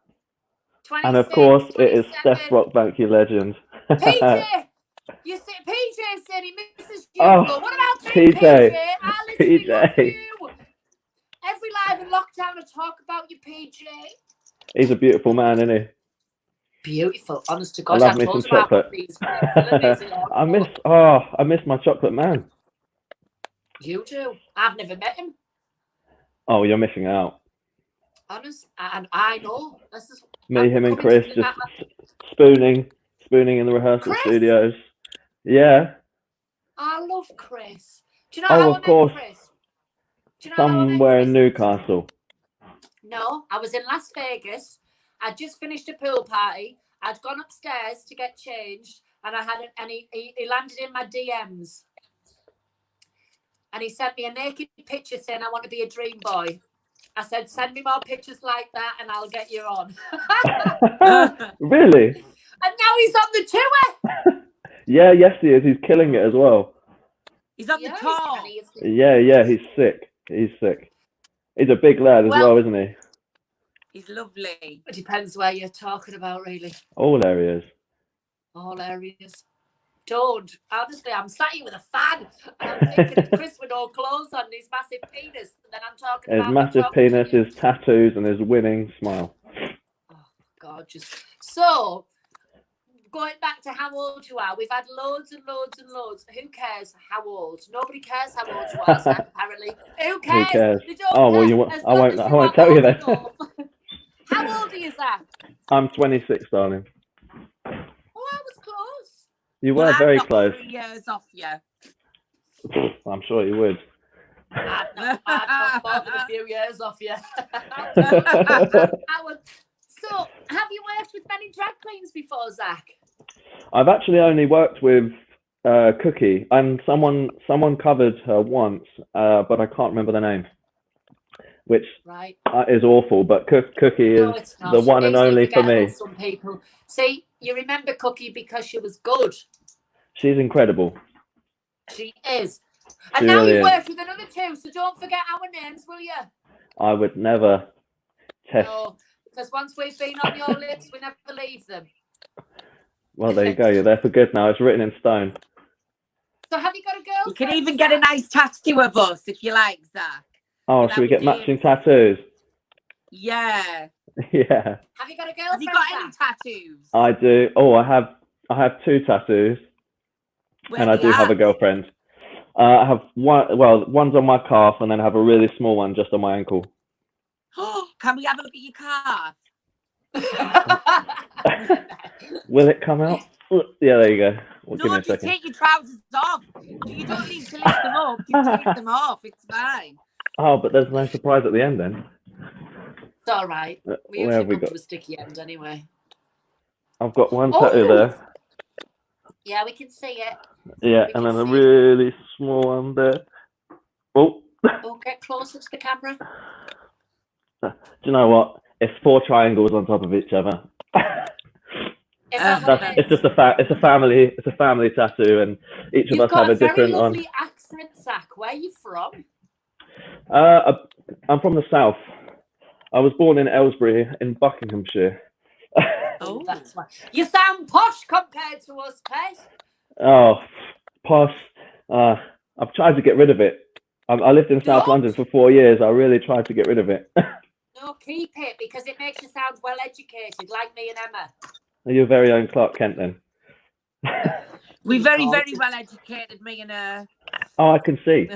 And of course, it is Steph Rockbank, you legend.
PJ! You see, PJ said he misses you.
Oh,
What about you, PJ? I literally love you. Every live in lockdown, I talk about you, PJ.
He's a beautiful man, isn't he?
Beautiful, honest to God.
I love me some chocolate. I miss my chocolate man.
You do. I've never met him.
Oh, you're missing out.
Honest, and I know. This is
me, him, and Chris just spooning in the rehearsal studios. Yeah.
I love Chris. Do you know
how of course.
Chris? Do you know
somewhere in Newcastle.
No, I was in Las Vegas. I'd just finished a pool party. I'd gone upstairs to get changed, and he landed in my DMs. And he sent me a naked picture saying, I want to be a dream boy. I said, send me more pictures like that and I'll get you on.
Really?
And now he's on the tour.
Yeah, yes he is. He's killing it as well.
He's on the tour.
Yeah, he's sick. He's a big lad as well, isn't he?
He's lovely.
It depends where you're talking about, really.
All areas.
Don't. Honestly, I'm sat here with a fan. And I'm thinking Chris with no clothes on and his massive penis. And then I'm talking
about his massive penis, his tattoos, and his winning smile.
Oh, God. So, going back to how old you are, we've had loads and loads and loads. Who cares how old? Nobody cares how old you are, Zach, apparently. Who cares?
Who cares?
They don't care.
I won't tell you that.
How old are you, Zach?
I'm 26, darling.
Oh, I was close.
You were very close.
3 years off you.
I'm sure you would.
I'd not more than a few years off you. So, have you worked with many drag queens before, Zach?
I've actually only worked with Cookie, and someone covered her once, but I can't remember the name, which is awful. But Cookie is the one and only for me.
Some people see you remember Cookie because she was good.
She's incredible.
She is. And now you've worked with another two, so don't forget our names, will you?
I would never. Tess.
No, because once we've been on your lips, we never leave them.
Well, there you go. You're there for good now. It's written in stone.
So have you got a girlfriend?
You can even get a nice tattoo of us if you like, Zach.
Oh, should we get matching tattoos?
Yeah.
Yeah.
Have you got a girlfriend?
Have you got any tattoos?
I do. Oh, I have 2 tattoos. And I do have a girlfriend. I have one. Well, one's on my calf, and then I have a really small one just on my ankle.
Can we have a look at your calf?
Will it come out? Yeah, there you go. Well,
no, just take your trousers off. You don't need to lift them up. Just take them off. It's fine.
Oh, but there's no surprise at the end then.
It's all right. We usually come to a sticky end anyway.
I've got one tattoo there.
Yeah, we can see it.
Yeah, and then a really small one there. Oh.
Oh, get closer to the camera.
Do you know what? It's 4 triangles on top of each other. It's just a family tattoo, and each of us have a different one.
You've got a very lovely accent, Zach. Where are you from?
I'm from the south. I was born in Aylesbury in Buckinghamshire.
Oh, that's why. You sound posh compared to us, Tess.
Oh, posh. I've tried to get rid of it. I lived in South London for 4 years. I really tried to get rid of it.
No, keep it, because it makes you sound well educated, like me and Emma.
Your very own Clark Kent, then.
We're very, very well educated, me and her.
Oh, I can see.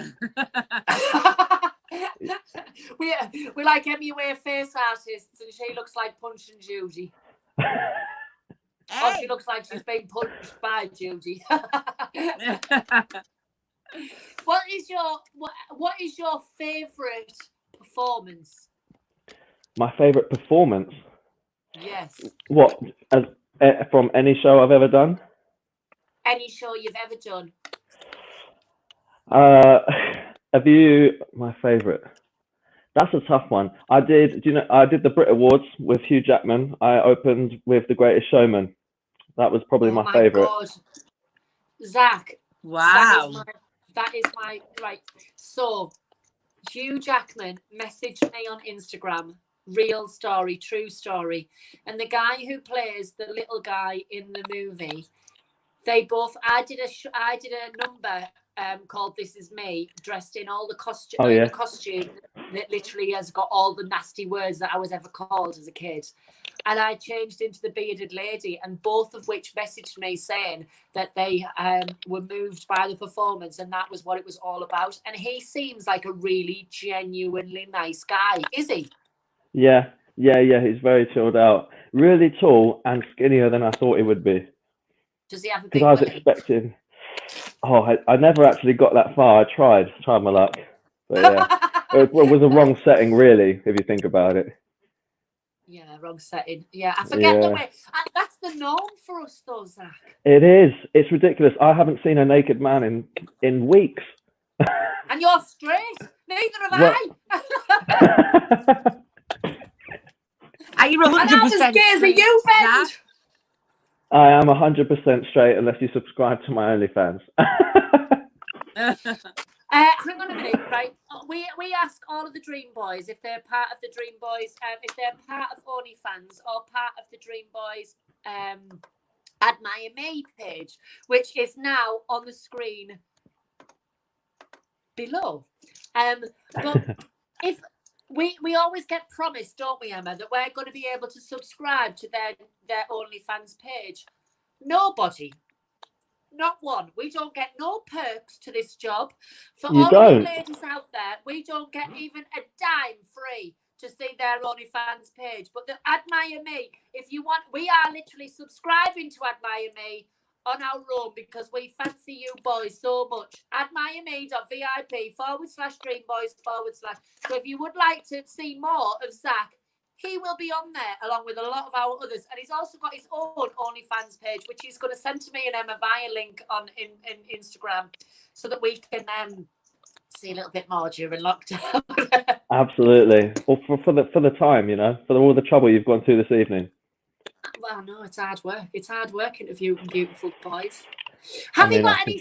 we like MUA face artists, and she looks like Punch and Judy. Or she looks like she's been punched by Judy. What is your favourite performance?
My favourite performance?
Yes.
What? From any show I've ever done?
Any show you've ever done.
Have you? My favourite. That's a tough one. I did the Brit Awards with Hugh Jackman. I opened with The Greatest Showman That was probably
Oh
my favourite.
God. Zach.
Wow.
That is my right. So Hugh Jackman messaged me on Instagram. Real story, true story. And the guy who plays the little guy in the movie, they both. I did a number called "This Is Me," dressed in all the costume.
Oh, yeah.
The costume that literally has got all the nasty words that I was ever called as a kid. And I changed into the bearded lady, and both of which messaged me saying that they were moved by the performance, and that was what it was all about. And he seems like a really genuinely nice guy, is he?
Yeah. He's very chilled out. Really tall and skinnier than I thought he would be.
Does he have a big
Because I was
belly?
expecting. Oh, I never actually got that far. I tried my luck, but yeah, it was a wrong setting, really, if you think about it.
Yeah, wrong setting. Yeah, I forget the
Yeah.
way. That's the norm for us, though, Zach.
It is. It's ridiculous. I haven't seen a naked man in weeks.
And you're straight. Neither have
Well-
I.
Are you
And I'm as
100%
gay as
straight,
you, Ben.
Zach?
I am 100% straight unless you subscribe to my OnlyFans.
Hang on a minute, right? We ask all of the Dreamboys if they're part of the Dreamboys, if they're part of OnlyFans or part of the Dreamboys Admire Me page, which is now on the screen below. But if we always get promised, don't we, Emma, that we're going to be able to subscribe to their OnlyFans page. Nobody. Not one. We don't get no perks to this job. For
You
all
don't.
of the ladies out there, we don't get even a dime free to see their OnlyFans page. But the Admire Me, if you want, we are literally subscribing to Admire Me on our own because we fancy you boys so much. admireme.vip/Dreamboys/. So if you would like to see more of Zach, he will be on there along with a lot of our others, and he's also got his own OnlyFans page, which he's going to send to me and Emma via link on in Instagram, so that we can see a little bit more during lockdown.
Absolutely. Well, for the time, you know, for all the trouble you've gone through this evening.
Well, no, it's hard work. It's hard work interviewing beautiful boys. Have you got any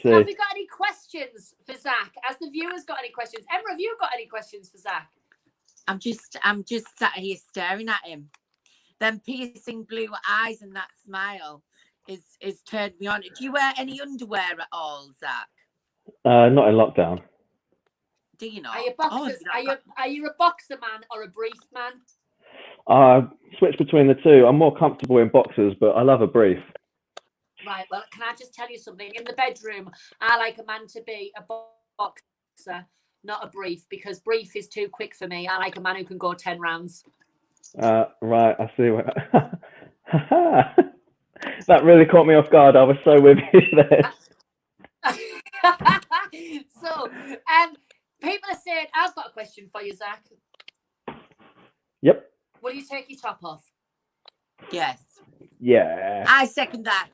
questions for Zach? Has the viewers got any questions? Emma, have you got any questions for Zach?
I'm just sat here staring at him. Them piercing blue eyes and that smile is turned me on. Do you wear any underwear at all, Zach?
Not in lockdown.
Do you not?
Are you boxers? Are you a boxer man or a brief man?
Switch between the two. I'm more comfortable in boxers, but I love a brief.
Right. Well, can I just tell you something? In the bedroom, I like a man to be a boxer, not a brief, because brief is too quick for me. I like a man who can go 10 rounds.
Right, I see. That really caught me off guard. I was so with you there.
So, people are saying, I've got a question for you, Zach.
Yep.
Will you take your top off?
Yes.
Yeah.
I second that.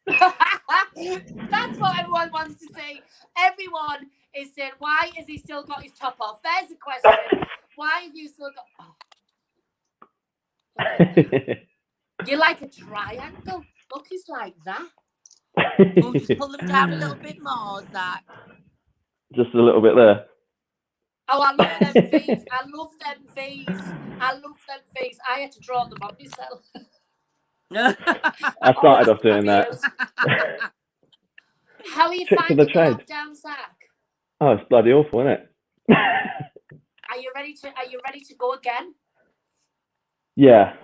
That's what everyone wants to see. Everyone is saying, why has he still got his top off? There's the question. Why have you still got... Oh. You're like a triangle. Look, he's like that.
We'll just pull them down a little bit more, Zach.
Just a little bit there.
Oh, I love them V's. I love them V's. I had to draw them on myself.
I started off doing that.
How are you
Trick
finding
of
the
the trade.
lockdown, Zach?
Oh, it's bloody awful, isn't it?
Are you ready to go again?
Yeah.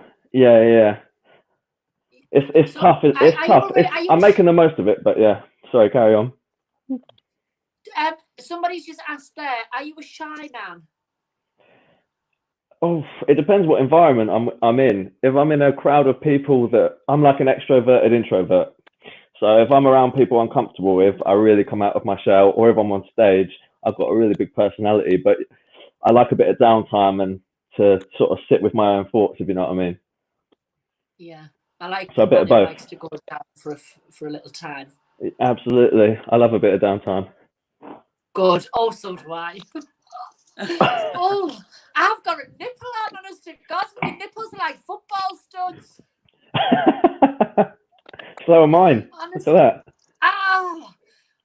It's
So,
tough. It's tough. I'm making the most of it, but yeah. Sorry, carry on.
Somebody's just asked there, are you a shy man?
Oh, it depends what environment I'm in. If I'm in a crowd of people I'm like an extroverted introvert. So if I'm around people I'm comfortable with, I really come out of my shell. Or if I'm on stage, I've got a really big personality, but I like a bit of downtime and to sort of sit with my own thoughts, if you know what I mean.
Yeah, I like
so a bit of both.
Likes to go down for a little time.
Absolutely, I love a bit of downtime.
Good. Oh, so do I. Oh, I've got a nipple on, honest to God. My nipples are like football studs.
So are mine.
Honestly.
Look at that.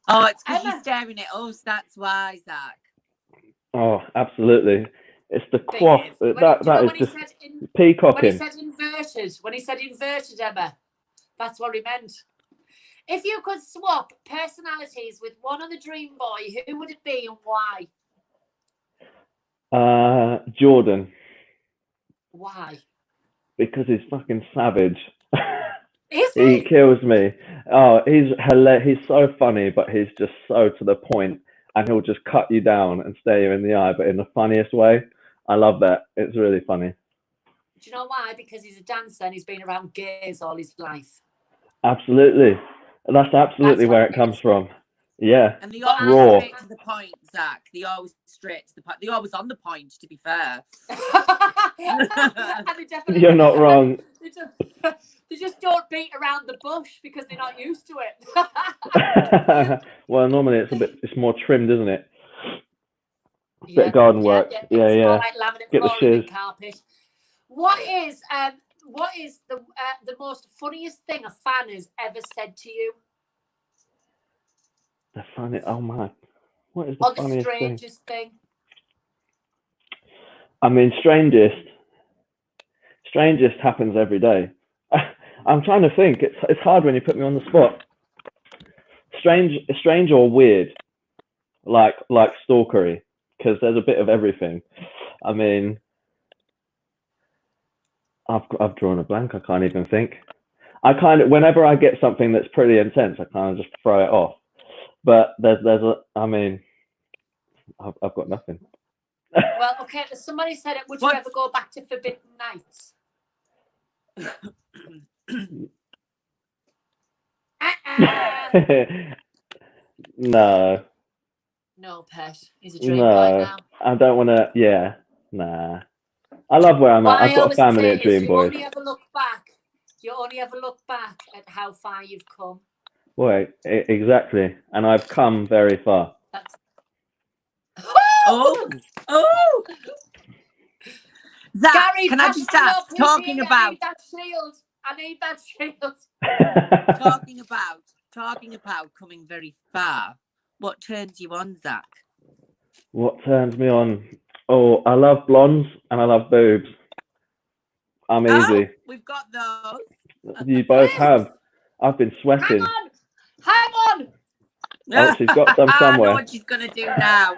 Oh, it's because you're
Emma.
staring at us. That's why, Zach.
Oh, absolutely. It's the
Thing
quaff.
is, when
That is
he
just
said when he
peacocking.
said inverted, Emma, that's what he meant. If you could swap personalities with one of the Dream Boy, who would it be and why?
Jordan,
Why?
because he's fucking savage.
Is
He
he?
kills me. Oh, he's hilarious. He's so funny, but he's just so to the point, and he'll just cut you down and stare you in the eye, but in the funniest way. I love that. It's really funny.
Do you know why? Because he's a dancer and he's been around gays all his life.
Absolutely. That's absolutely where it comes from. Yeah.
And they
But
always
Raw.
straight to the point, Zach. They always straight to the point. They always on the point, to be fair.
And they definitely,
You're not wrong.
They just don't beat around the bush because they're not used to it.
Well, normally it's more trimmed, isn't it?
Yeah,
Bit of garden work.
It's
Yeah.
more like laminate
Get the
flooring
shiz.
than carpet. What is the most funniest thing a fan has ever said to you?
The funny. Oh my. What is the
Or the
funniest thing?
strangest thing?
I mean, strangest happens every day. I'm trying to think. It's hard when you put me on the spot. Strange or weird, like stalkery, because there's a bit of everything. I mean, I've drawn a blank. I can't even think. Whenever I get something that's pretty intense, I kind of just throw it off. But I've got nothing.
Well, okay. Somebody said it. Would you ever go back to Forbidden Nights?
No.
No, pet. He's a dream boy now.
I don't want to. Yeah, nah. I love where I'm at. I've got a family at Dreamboys.
You only ever look back at how far you've come.
Wait, exactly. And I've come very far.
Oh! Zach,
Gary,
can I just ask, talking about...
I need that shield.
talking about coming very far, what turns you on, Zach?
What turns me on? Oh, I love blondes and I love boobs. I'm easy.
We've got those.
You both have. I've been sweating.
Hang on.
Oh, she's got some somewhere.
I know what she's going to do now.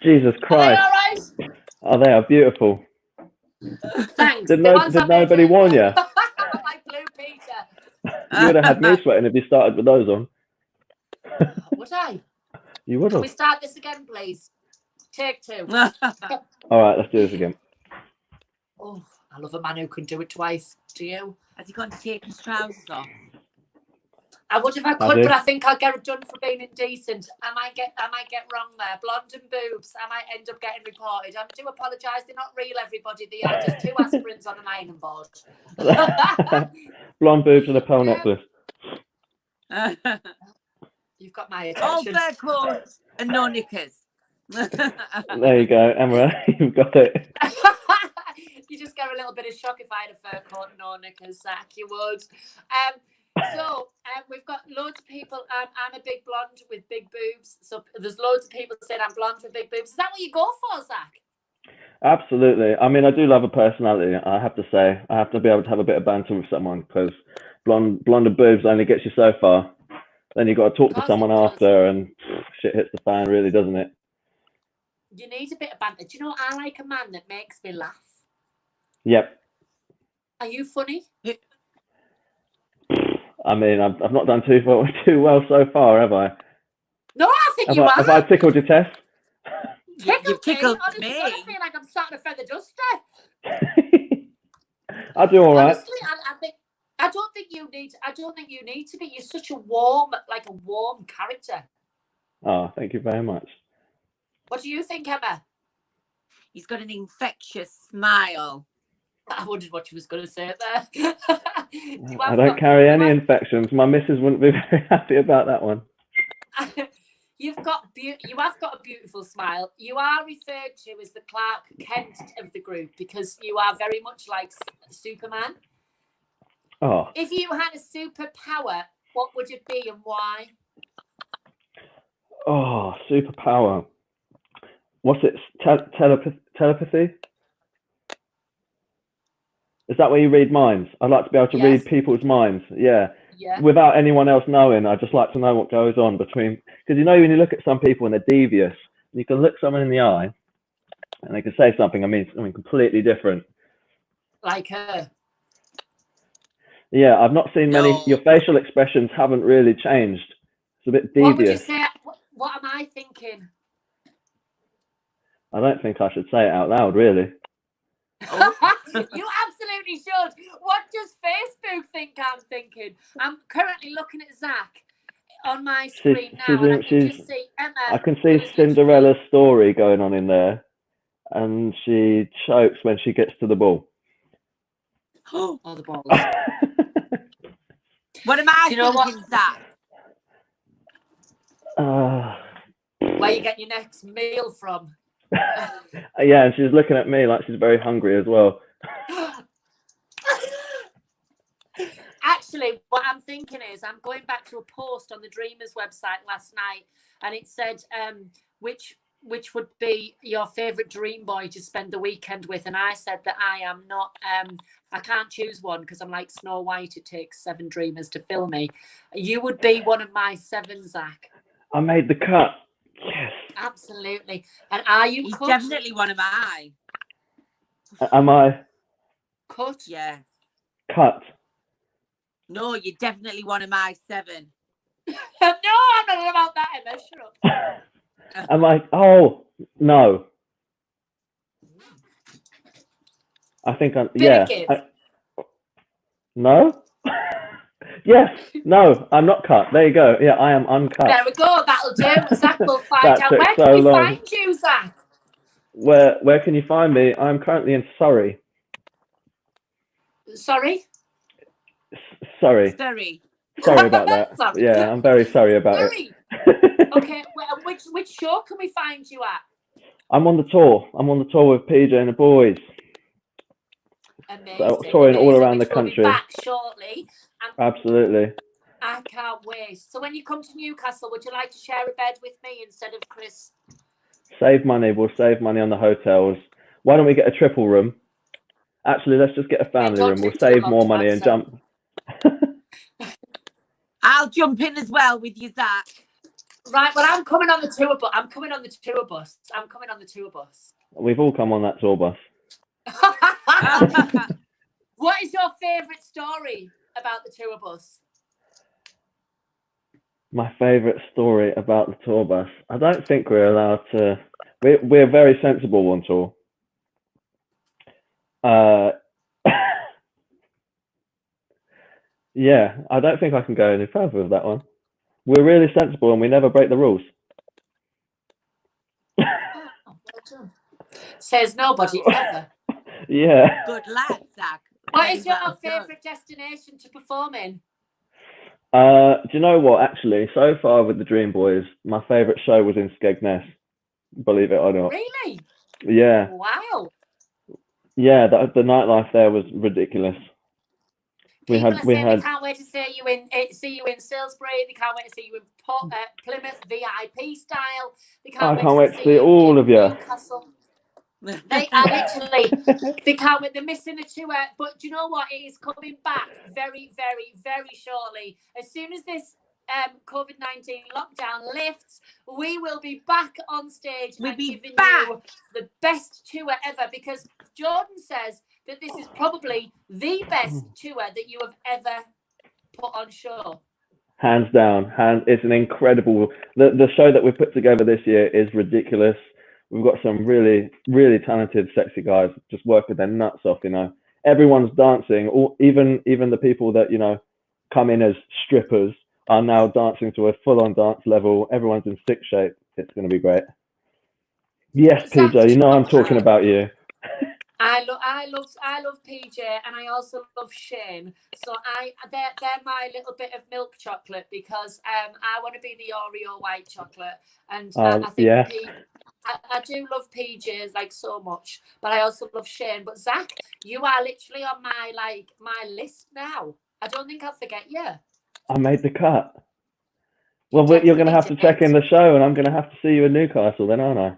Jesus Christ.
Are they all right?
Oh, they are beautiful.
Thanks.
Did nobody warn you?
Like Blue Peter.
You would have had me sweating if you started with those on.
Would I?
You would have.
Can we start this again, please? Take two.
All right, let's do this again.
Oh, I love a man who can do it twice. Do you?
Has he gone to take his trousers off?
I would if I could, but I think I'll get it done for being indecent. I might get wrong there. Blonde and boobs. I might end up getting reported. I do apologise. They're not real, everybody. They are just 2 aspirins on an iron board.
Blonde boobs and a pearl necklace.
You've got my
All
attention.
fair clothes and no knickers.
There you go, Emma. You've got it.
You just get a little bit of shock if I had a fur coat and no knickers, Zach. You would. We've got loads of people. I'm a big blonde with big boobs. So there's loads of people saying I'm blonde with big boobs. Is that what you go for, Zach?
Absolutely. I mean, I do love a personality. I have to say, I have to be able to have a bit of banter with someone because blonde and boobs only gets you so far. Then you've got to talk to someone after, and shit hits the fan, really, doesn't it?
You need a bit of banter. Do you know I like a man that makes me laugh?
Yep.
Are you funny?
I mean, I've not done too well so far, have I?
No, I think you are.
Have I tickled your Tess?
You've tickled
honestly,
me.
I feel like I'm starting to feather duster.
I do all right.
Honestly, I don't think you need to be. You're such a warm character.
Oh, thank you very much.
What do you think, Emma?
He's got an infectious smile.
I wondered what you was going to say there.
I don't carry any infections. My missus wouldn't be very happy about that one.
you have got a beautiful smile. You are referred to as the Clark Kent of the group because you are very much like Superman.
Oh.
If you had a superpower, what would it be and why?
Oh, superpower. What's it? Telepathy? Is that where you read minds? I'd like to be able to read people's minds. Yeah. Without anyone else knowing, I just like to know what goes on between. Because you know, when you look at some people and they're devious, you can look someone in the eye, and they can say something. I mean, completely different.
Like her.
Yeah, I've not seen many. Your facial expressions haven't really changed. It's a bit devious.
What would you say? What am I thinking?
I don't think I should say it out loud, really.
You absolutely should. What does Facebook think I'm thinking? I'm currently looking at Zach on my screen now, and I can just see Emma.
I can see Cinderella's story going on in there, and she chokes when she gets to the ball.
Oh, the balls.
What am I thinking, Zach?
Where you get your next meal from?
Yeah, and she's looking at me like she's very hungry as well.
Actually, what I'm thinking is I'm going back to a post on the Dreamers website last night, and it said which would be your favourite dream boy to spend the weekend with, and I said that I am not. I can't choose one because I'm like Snow White. It takes 7 dreamers to fill me. You would be one of my 7, Zach.
I made the cut. Yes.
Absolutely. And are you
He's
cut?
definitely one of mine.
Am I?
Cut?
Yeah.
Cut.
No, you're definitely one of my 7.
No, I'm not about that, Emma. Shut up.
Am I? Oh, no. I think I'm. Yeah. No? Yes. No, I'm not cut. There you go. Yeah, I am uncut.
There we go. That'll do. Zach will find out. Where can we find you, Zach?
Where can you find me? I'm currently in Surrey.
Sorry?
Sorry. Sorry about that.
Sorry.
Yeah, I'm very sorry about it.
Okay, well, which show can we find you at?
I'm on the tour. I'm on the tour with PJ and the boys.
Amazing.
So touring all around the country.
We'll be back shortly.
Absolutely.
I can't wait. So when you come to Newcastle, would you like to share a bed with me instead of Chris?
Save money. We'll save money on the hotels. Why don't we get a triple room? Actually, let's just get a family room. We'll save more money and jump.
I'll jump in as well with you, Zach.
Right, well, I'm coming on the tour bus. I'm coming on the tour bus.
We've all come on that tour bus.
What is your favourite story about the tour bus?
My favourite story about the tour bus. I don't think we're allowed to. We're very sensible on tour. Yeah, I don't think I can go any further with that one. We're really sensible and we never break the rules.
Says nobody ever.
Yeah.
Good lad, Zach.
What is your favourite destination to perform in?
Do you know what? Actually, so far with the Dreamboys, my favourite show was in Skegness. Believe it or not.
Really?
Yeah.
Wow.
Yeah, the nightlife there was ridiculous.
We can't wait to see you in Salisbury. They can't wait to see you in Plymouth VIP style. I
can't wait to see all of you.
Newcastle. They are literally, they can't wait. They're missing the tour, but do you know what? It is coming back very, very, very shortly. As soon as this COVID-19 lockdown lifts, we will be back on stage and giving you the best tour ever, because Jordan says that this is probably the best tour that you have ever put on show.
Hands down. It's an incredible... The show that we've put together this year is ridiculous. We've got some really, really talented, sexy guys just working their nuts off, you know. Everyone's dancing. Even the people that, you know, come in as strippers are now dancing to a full-on dance level. Everyone's in sick shape. It's going to be great. Yes, PJ, you know I'm talking about you.
I love PJ, and I also love Shane. So they're my little bit of milk chocolate, because I want to be the Oreo white chocolate, and I think I do love PJs like so much, but I also love Shane. But Zach, you are literally on my list now. I don't think I'll forget you.
I made the cut. Well, you're going to have to check in the show, and I'm going to have to see you in Newcastle then, aren't I?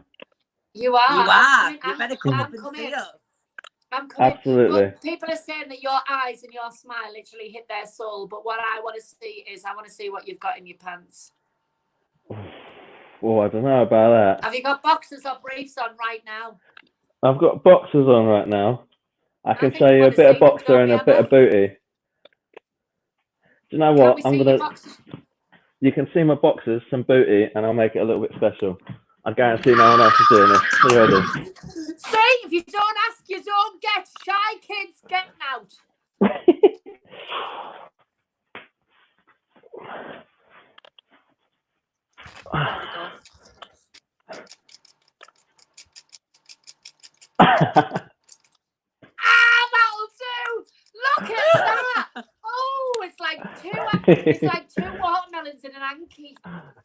You are.
You better come up and see us.
I'm coming.
Absolutely.
But people are saying that your eyes and your smile literally hit their soul. But what I want to see is, I want to see what you've got in your pants.
Oh, I don't know about that.
Have you got boxers or briefs on right now?
I've got boxers on right now. I can show you a bit of boxer and a bit of booty. Do you know what? You can see my boxers, some booty, and I'll make it a little bit special. I guarantee no one else is doing this. Are you ready?
See, if you don't ask, you don't get. Shy kids getting out. That'll do. Look at that. Oh, it's like two watermelons in an hanky,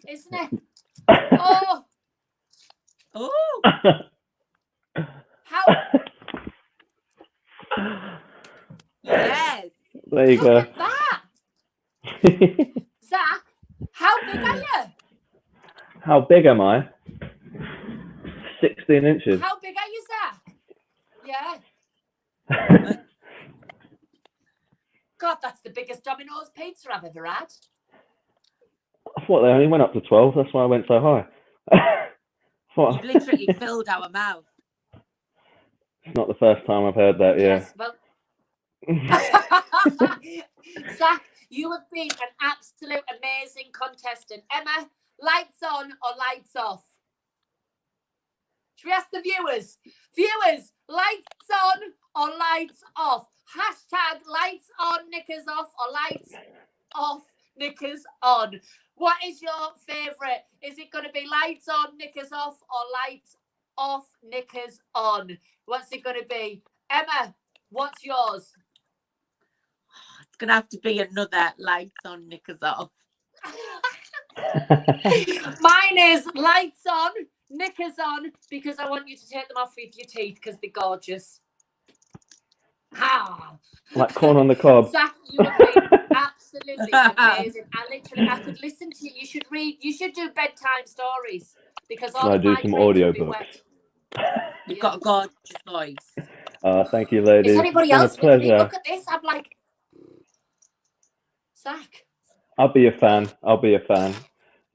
isn't it? Oh.
Oh.
How?
Yes.
There you go.
Look at that. Zach, how big are you?
How big am I? 16 inches.
How big are you, Zach? Yeah. God, that's the biggest Domino's pizza I've ever had.
I thought they only went up to 12. That's why I went so high.
You've literally filled our mouth.
It's not the first time I've heard that, yeah.
Yes, well... Zach, you have been an absolute amazing contestant. Emma, lights on or lights off? Should we ask the viewers? Viewers, lights on or lights off? Hashtag lights on, knickers off, or lights off, knickers on. What is your favourite? Is it going to be lights on, knickers off, or lights off, knickers on? What's it going to be? Emma, what's yours?
It's going to have to be another lights on, knickers off.
Mine is lights on, knickers on, because I want you to take them off with your teeth because they're gorgeous. Ah.
Like corn on the cob.
Zach, you have been absolutely amazing. I could listen to you. You should do bedtime stories, because all of
do
my
some
dreams
audio
will be
books.
wet.
You've got a gorgeous voice.
Thank you, ladies.
Is anybody else with me? Look at this. I'm like, Zach.
I'll be a fan.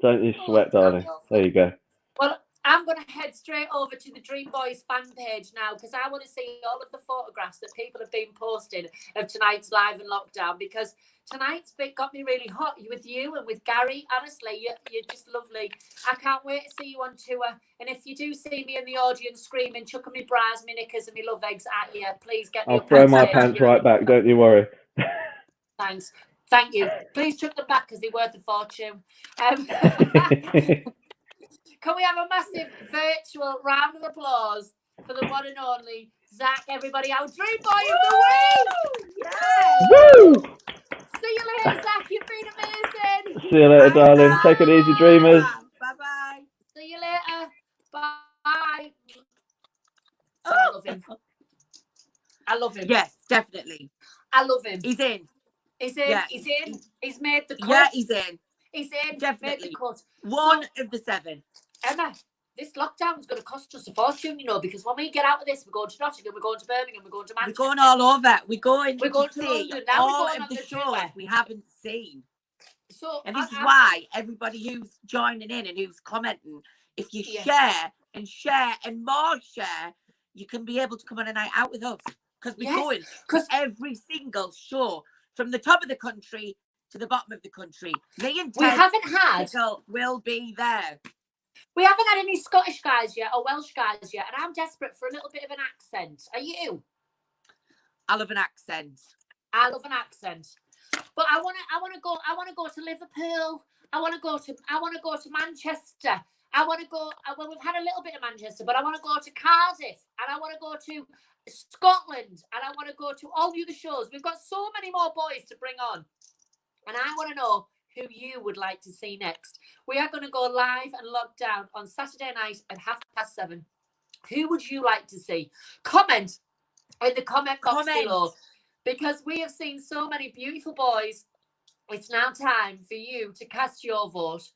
Don't you sweat, darling. There you go.
Well, I'm going to head straight over to the Dreamboys fan page now, because I want to see all of the photographs that people have been posting of tonight's live and lockdown, because tonight's bit got me really hot with you and with Gary. Honestly, you're just lovely. I can't wait to see you on tour. And if you do see me in the audience screaming, chucking me bras, me knickers and me love eggs at you, please get me
I'll throw my pants right back. Don't you worry.
Thanks. Thank you. Please chuck them back because they're worth a fortune. Can we have a massive virtual round of applause for the one and only Zach, everybody, our Dream Boy of the Week! Yes!
Woo!
See you later, Zach. You've been amazing.
See you later, darling. Take it easy, dreamers.
Bye-bye.
See you later. Bye.
Oh.
I love him. I love him.
Yes, definitely.
I love him.
He's in.
He's in.
Yeah.
He's in. He's made the cut.
Yeah, he's in.
He's in.
Definitely.
Made the cut.
One of the 7.
Emma, this lockdown is going to cost us a fortune, you know, because when we get out of this, we're going to Nottingham, we're going to Birmingham, we're going to Manchester.
We're going all over. We're going
to
see
London. Now
all
we're going
of the
on
shows we haven't seen.
So,
and this is why everybody who's joining in and who's commenting, if you share and more share, you can be able to come on a night out with us, because we're going. Because every single show, from the top of the country to the bottom of the country, me and Tess Tickle will be there.
We haven't had any Scottish guys yet or Welsh guys yet, and I'm desperate for a little bit of an accent. Are you?
I love an accent.
But I want to go to Liverpool. I want to go to Manchester. I want to go, well, we've had a little bit of Manchester, but I want to go to Cardiff, and I want to go to Scotland, and I want to go to all the other shows. We've got so many more boys to bring on, and I want to know who you would like to see next. We are going to go live and locked down on Saturday night at 7:30. Who would you like to see? Comment in the comment box below, because we have seen so many beautiful boys. It's now time for you to cast your vote.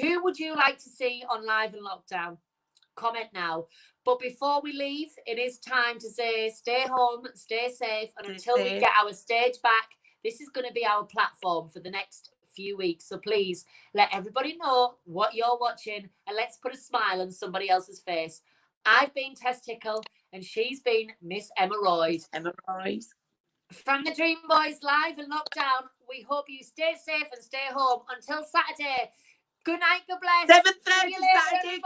Who would you like to see on Live and Lockdown? Comment now. But before we leave, it is time to say stay home, stay safe, and until we get our stage back, this is going to be our platform for the next few weeks. So please let everybody know what you're watching, and let's put a smile on somebody else's face. I've been Tess Tickle, and she's been Miss Emma Royd.
Emma Royd. From
the Dreamboys Live and Lockdown, we hope you stay safe and stay home until Saturday. Good night, God bless.
7:30 Saturday.